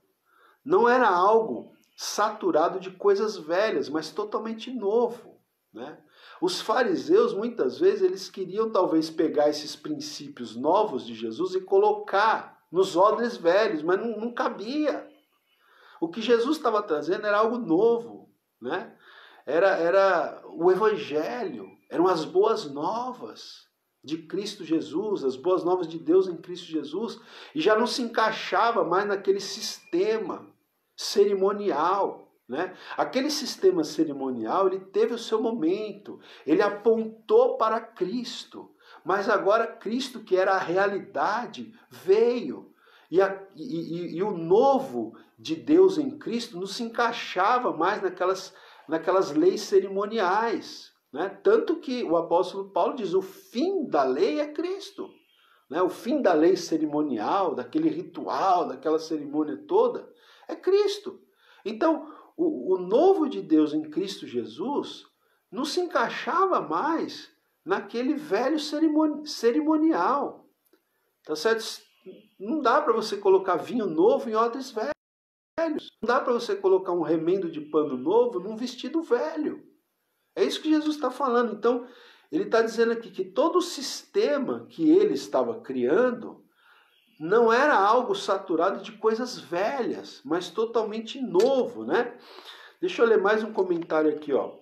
não era algo saturado de coisas velhas, mas totalmente novo, né? Os fariseus, muitas vezes, eles queriam talvez pegar esses princípios novos de Jesus e colocar nos odres velhos, mas não cabia. O que Jesus estava trazendo era algo novo, né? Era o Evangelho, eram as boas novas de Cristo Jesus, as boas novas de Deus em Cristo Jesus, e já não se encaixava mais naquele sistema cerimonial, né? Aquele sistema cerimonial, ele teve o seu momento, ele apontou para Cristo, mas agora Cristo, que era a realidade, veio. E o novo de Deus em Cristo não se encaixava mais naquelas leis cerimoniais, né? Tanto que o apóstolo Paulo diz, o fim da lei é Cristo, né? O fim da lei cerimonial, daquele ritual, daquela cerimônia toda, é Cristo. Então, o novo de Deus em Cristo Jesus não se encaixava mais naquele velho cerimonial, tá certo? Não dá para você colocar vinho novo em odres velhos. Não dá para você colocar um remendo de pano novo num vestido velho. É isso que Jesus está falando. Então, ele está dizendo aqui que todo o sistema que ele estava criando não era algo saturado de coisas velhas, mas totalmente novo, né? Deixa eu ler mais um comentário aqui, ó.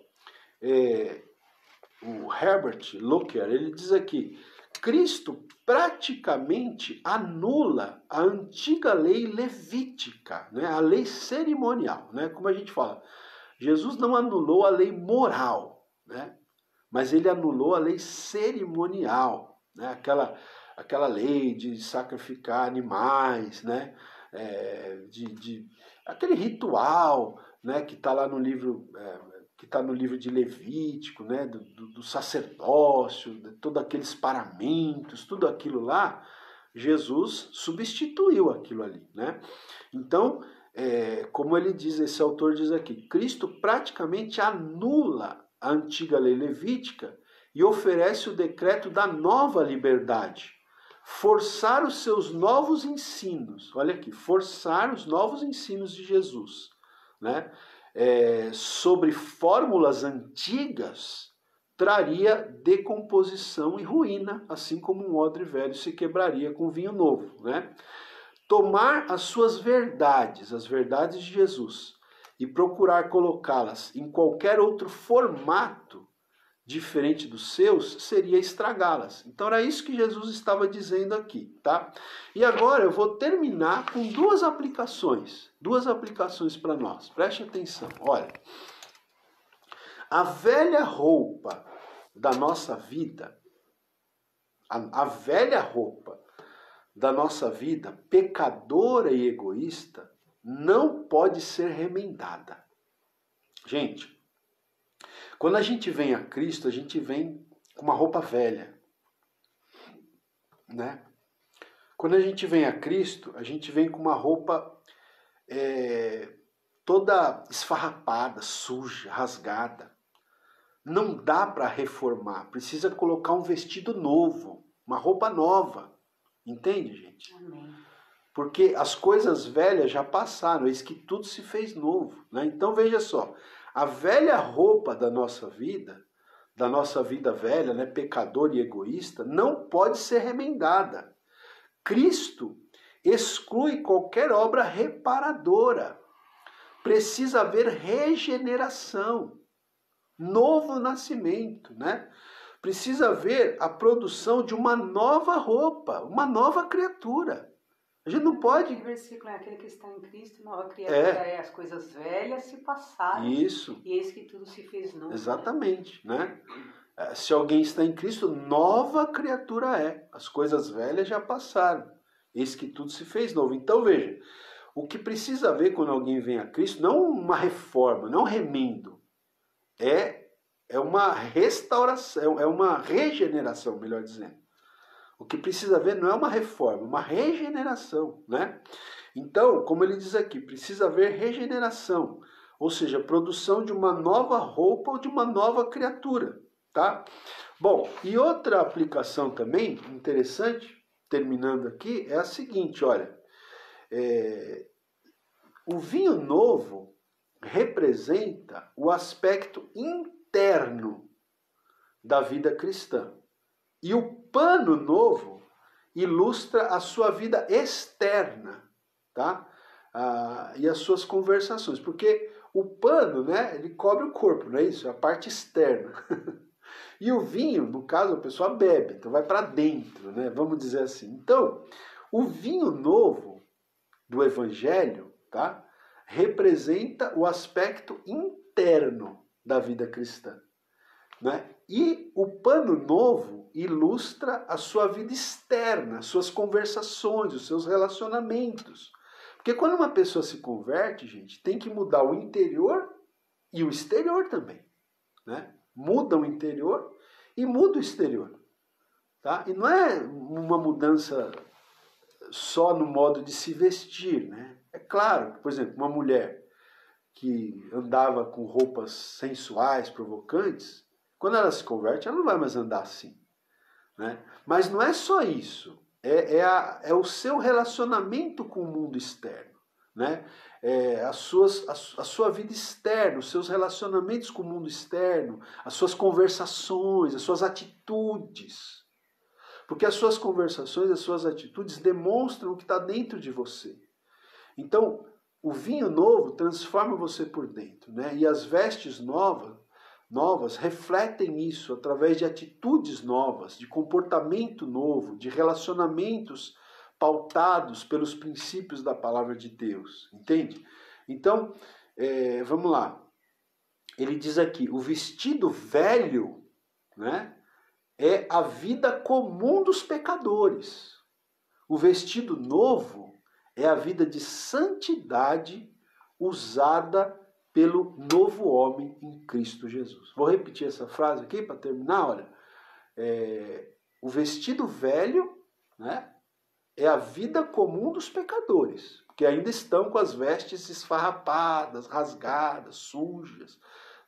O Herbert Locker, ele diz aqui: Cristo praticamente anula a antiga lei levítica, né? A lei cerimonial, né? Como a gente fala, Jesus não anulou a lei moral, né? Mas ele anulou a lei cerimonial, né? Aquela lei de sacrificar animais, né? Aquele ritual, né? Que está lá no livro, que está no livro de Levítico, né? Do sacerdócio, de todos aqueles paramentos, tudo aquilo lá, Jesus substituiu aquilo ali, né? Então, como ele diz, esse autor diz aqui, Cristo praticamente anula a antiga lei levítica e oferece o decreto da nova liberdade. Forçar os seus novos ensinos, olha aqui, forçar os novos ensinos de Jesus, né? Sobre fórmulas antigas, traria decomposição e ruína, assim como um odre velho se quebraria com vinho novo, né? Tomar as suas verdades, as verdades de Jesus, e procurar colocá-las em qualquer outro formato diferente dos seus, seria estragá-las. Então era isso que Jesus estava dizendo aqui, tá? E agora eu vou terminar com duas aplicações para nós. Preste atenção. Olha, a velha roupa da nossa vida, a velha roupa da nossa vida, pecadora e egoísta, não pode ser remendada. Gente, quando a gente vem a Cristo, a gente vem com uma roupa velha, né? Quando a gente vem a Cristo, a gente vem com uma roupa toda esfarrapada, suja, rasgada. Não dá para reformar, precisa colocar um vestido novo, uma roupa nova. Entende, gente? Amém. Porque as coisas velhas já passaram, eis que tudo se fez novo, né? Então veja só, a velha roupa da nossa vida velha, né, pecadora e egoísta, não pode ser remendada. Cristo exclui qualquer obra reparadora. Precisa haver regeneração, novo nascimento, né? Precisa haver a produção de uma nova roupa, uma nova criatura. A gente não pode... O versículo é aquele que está em Cristo, nova criatura as coisas velhas se passaram. Isso. E eis que tudo se fez novo. Exatamente, né? Se alguém está em Cristo, nova criatura é. As coisas velhas já passaram. Eis que tudo se fez novo. Então veja, o que precisa haver quando alguém vem a Cristo, não uma reforma, não um remendo, é uma restauração, é uma regeneração, melhor dizendo. O que precisa haver não é uma reforma, uma regeneração, né? Então, como ele diz aqui, precisa haver regeneração, ou seja, produção de uma nova roupa ou de uma nova criatura, tá? Bom, e outra aplicação também interessante, terminando aqui, é a seguinte, olha, o vinho novo representa o aspecto interno da vida cristã. E o pano novo ilustra a sua vida externa, tá? E as suas conversações. Porque o pano, né, ele cobre o corpo, não é isso? É a parte externa. E o vinho, no caso, a pessoa bebe, então vai para dentro, né? Vamos dizer assim. Então, o vinho novo do Evangelho, tá? Representa o aspecto interno da vida cristã, né? E o pano novo ilustra a sua vida externa, as suas conversações, os seus relacionamentos. Porque quando uma pessoa se converte, gente, tem que mudar o interior e o exterior também, né? Muda o interior e muda o exterior, tá? E não é uma mudança só no modo de se vestir, né? É claro que, por exemplo, uma mulher que andava com roupas sensuais, provocantes, quando ela se converte, ela não vai mais andar assim, né? Mas não é só isso, é o seu relacionamento com o mundo externo, né? A sua vida externa, os seus relacionamentos com o mundo externo, as suas conversações, as suas atitudes. Porque as suas conversações, as suas atitudes demonstram o que está dentro de você. Então, o vinho novo transforma você por dentro, né? E as vestes novas refletem isso através de atitudes novas, de comportamento novo, de relacionamentos pautados pelos princípios da palavra de Deus, entende? Então, vamos lá. Ele diz aqui, o vestido velho, né, é a vida comum dos pecadores. O vestido novo é a vida de santidade usada pelo novo homem em Cristo Jesus. Vou repetir essa frase aqui para terminar. Olha, o vestido velho, né, é a vida comum dos pecadores, que ainda estão com as vestes esfarrapadas, rasgadas, sujas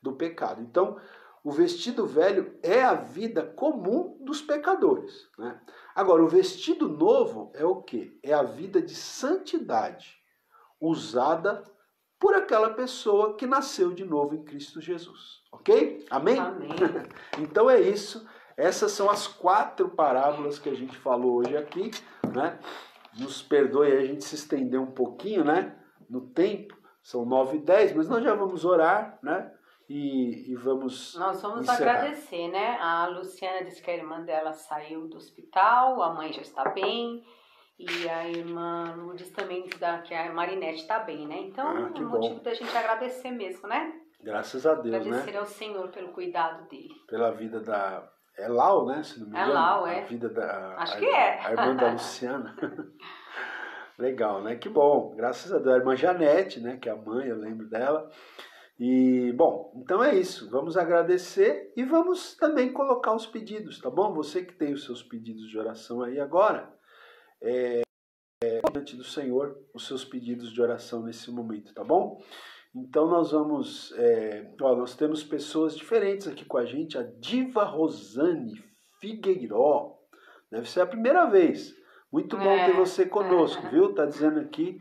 do pecado. Então, o vestido velho é a vida comum dos pecadores, né? Agora, o vestido novo é o quê? É a vida de santidade usada por aquela pessoa que nasceu de novo em Cristo Jesus. Ok? Amém? Amém. Então é isso. Essas são as 4 parábolas que a gente falou hoje aqui, né? Nos perdoe a gente se estender um pouquinho, né? No tempo, são 9h10, mas nós já vamos orar, né? E vamos Nós vamos encerrar. agradecer, né? A Luciana disse que a irmã dela saiu do hospital, a mãe já está bem, e a irmã Lourdes também diz que a Marinete está bem, né? Então, é que motivo bom. da gente agradecer mesmo, né? Graças a Deus, Agradecer né? ao Senhor pelo cuidado dele. Pela vida da... É Lau, né? Se não me engano. Lau, é. A vida da... Acho que é. A irmã da Luciana. Legal, né? Que bom. Graças a Deus. A irmã Janete, né? Que é a mãe, eu lembro dela. E, bom, então é isso. Vamos agradecer e vamos também colocar os pedidos, tá bom? Você que tem os seus pedidos de oração aí agora, diante do Senhor, os seus pedidos de oração nesse momento, tá bom? Então nós vamos, nós temos pessoas diferentes aqui com a gente, a Diva Rosane Figueiró, deve ser a primeira vez. Muito bom ter você conosco, viu? Tá dizendo aqui,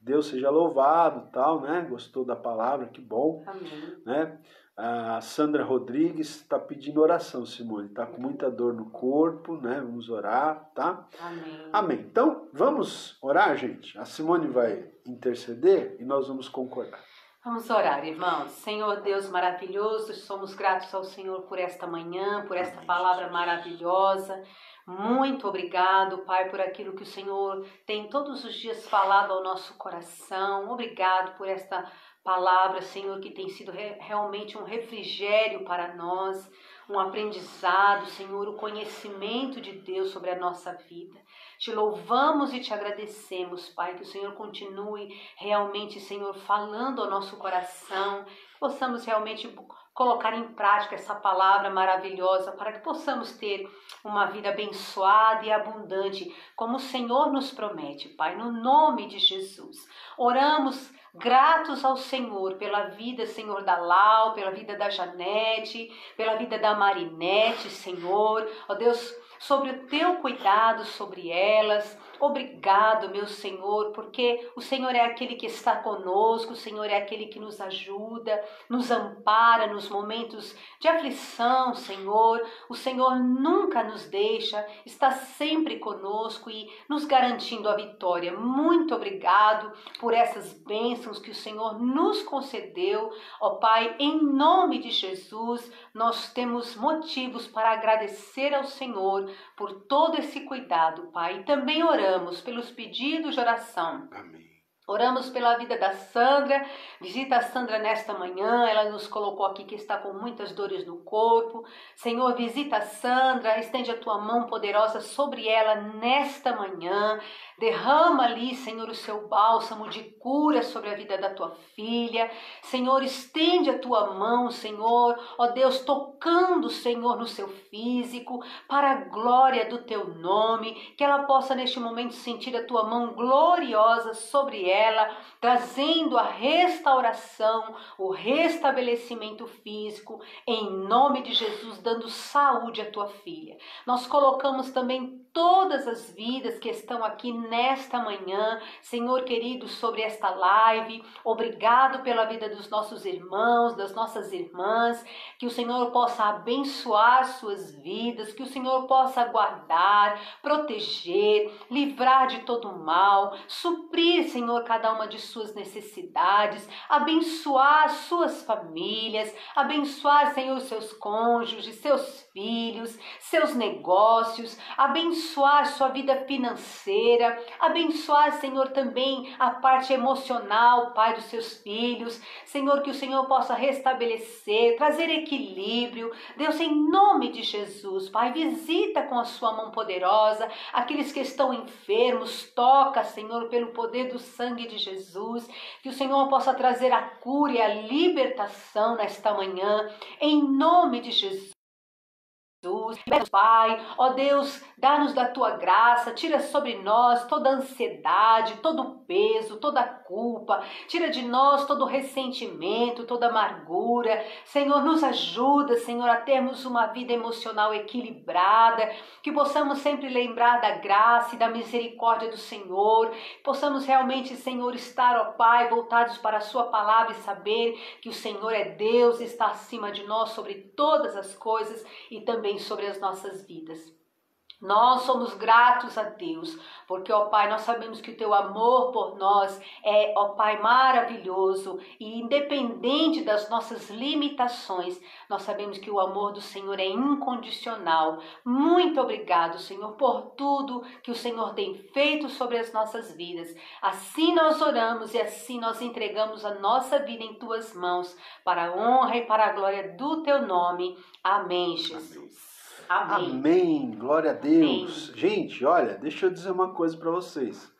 Deus seja louvado, tal, né? Gostou da palavra, que bom. Amém. Né? A Sandra Rodrigues está pedindo oração, Simone. Está com muita dor no corpo, né? Vamos orar, tá? Amém. Amém. Então, vamos orar, gente? A Simone vai interceder e nós vamos concordar. Vamos orar, irmãos. Senhor Deus maravilhoso, somos gratos ao Senhor por esta manhã, por esta palavra maravilhosa. Muito obrigado, Pai, por aquilo que o Senhor tem todos os dias falado ao nosso coração. Obrigado por esta palavra, Senhor, que tem sido realmente um refrigério para nós, um aprendizado, Senhor, o conhecimento de Deus sobre a nossa vida. Te louvamos e te agradecemos, Pai, que o Senhor continue realmente, Senhor, falando ao nosso coração, que possamos realmente colocar em prática essa palavra maravilhosa para que possamos ter uma vida abençoada e abundante, como o Senhor nos promete, Pai, no nome de Jesus. Oramos gratos ao Senhor pela vida, Senhor, da Lau, pela vida da Janete, pela vida da Marinete, Senhor, ó Deus, sobre o teu cuidado sobre elas. Obrigado, meu Senhor, porque o Senhor é aquele que está conosco, o Senhor é aquele que nos ajuda, nos ampara nos momentos de aflição, Senhor. O Senhor nunca nos deixa, está sempre conosco e nos garantindo a vitória. Muito obrigado por essas bênçãos que o Senhor nos concedeu. Ó Pai, em nome de Jesus, nós temos motivos para agradecer ao Senhor por todo esse cuidado, Pai. E também oramos pelos pedidos de oração. Amém. Oramos pela vida da Sandra, visita a Sandra nesta manhã, ela nos colocou aqui que está com muitas dores no corpo. Senhor, visita a Sandra, estende a tua mão poderosa sobre ela nesta manhã. Derrama ali, Senhor, o seu bálsamo de cura sobre a vida da tua filha. Senhor, estende a tua mão, Senhor, ó Deus, tocando, Senhor, no seu físico, para a glória do teu nome, que ela possa neste momento sentir a tua mão gloriosa sobre ela, trazendo a restauração, o restabelecimento físico, em nome de Jesus, dando saúde à tua filha. Nós colocamos também todas as vidas que estão aqui nesta manhã, Senhor querido, sobre esta live. Obrigado pela vida dos nossos irmãos, das nossas irmãs, que o Senhor possa abençoar suas vidas, que o Senhor possa guardar, proteger, livrar de todo mal, suprir, Senhor, cada uma de suas necessidades, abençoar suas famílias, abençoar, Senhor, seus cônjuges, seus filhos, seus negócios, abençoar sua vida financeira, abençoar, Senhor, também a parte emocional, Pai, dos seus filhos. Senhor, que o Senhor possa restabelecer, trazer equilíbrio. Deus, em nome de Jesus, Pai, visita com a sua mão poderosa aqueles que estão enfermos, toca, Senhor, pelo poder do sangue de Jesus, que o Senhor possa trazer a cura e a libertação nesta manhã, em nome de Jesus. Pai, ó Deus, dá-nos da tua graça, tira sobre nós toda ansiedade, todo peso, toda culpa, tira de nós todo ressentimento, toda amargura. Senhor, nos ajuda, Senhor, a termos uma vida emocional equilibrada, que possamos sempre lembrar da graça e da misericórdia do Senhor, possamos realmente, Senhor, estar, ó Pai, voltados para a sua palavra e saber que o Senhor é Deus, está acima de nós sobre todas as coisas e também sobre as nossas vidas. Nós somos gratos a Deus, porque, ó Pai, nós sabemos que o Teu amor por nós é, ó Pai, maravilhoso e independente das nossas limitações, nós sabemos que o amor do Senhor é incondicional. Muito obrigado, Senhor, por tudo que o Senhor tem feito sobre as nossas vidas. Assim nós oramos e assim nós entregamos a nossa vida em Tuas mãos, para a honra e para a glória do Teu nome. Amém, Jesus. Amém. Amém. Glória a Deus. Amém. Gente, olha, deixa eu dizer uma coisa para vocês.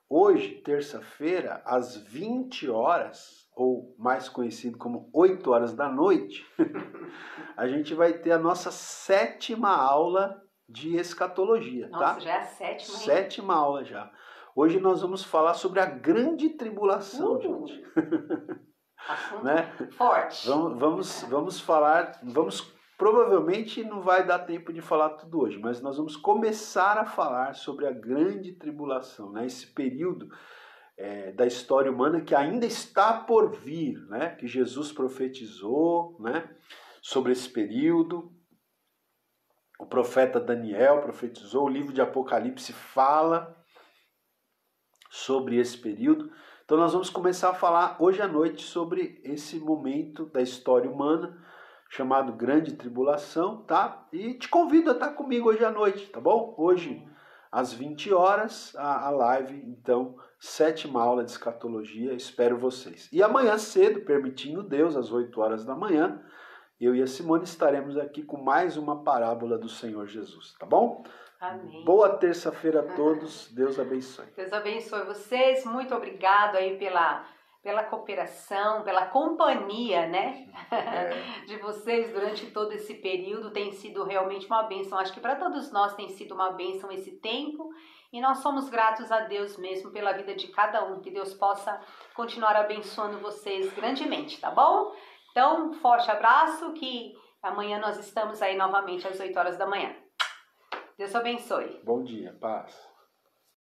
Hoje, terça-feira, às 20 horas, ou mais conhecido como 8 horas da noite, a gente vai ter a nossa 7ª aula de escatologia, Nossa, tá? já é a 7ª, hein? 7ª aula já. Hoje nós vamos falar sobre a grande tribulação, gente. Assunto Né? forte. Vamos falar, provavelmente não vai dar tempo de falar tudo hoje, mas nós vamos começar a falar sobre a grande tribulação, né? Esse período da história humana que ainda está por vir, né? Que Jesus profetizou, né? Sobre esse período. O profeta Daniel profetizou, o livro de Apocalipse fala sobre esse período. Então nós vamos começar a falar hoje à noite sobre esse momento da história humana, chamado Grande Tribulação, tá? E te convido a estar comigo hoje à noite, tá bom? Hoje, às 20 horas, a live, então, 7ª aula de escatologia, espero vocês. E amanhã cedo, permitindo Deus, às 8 horas da manhã, eu e a Simone estaremos aqui com mais uma parábola do Senhor Jesus, tá bom? Amém. Boa terça-feira a todos, Deus abençoe. Deus abençoe vocês, muito obrigado aí pela cooperação, pela companhia, né, de vocês durante todo esse período. Tem sido realmente uma bênção, acho que para todos nós tem sido uma bênção esse tempo, e nós somos gratos a Deus mesmo pela vida de cada um, que Deus possa continuar abençoando vocês grandemente, tá bom? Então, forte abraço, que amanhã nós estamos aí novamente às 8 horas da manhã. Deus abençoe. Bom dia, paz.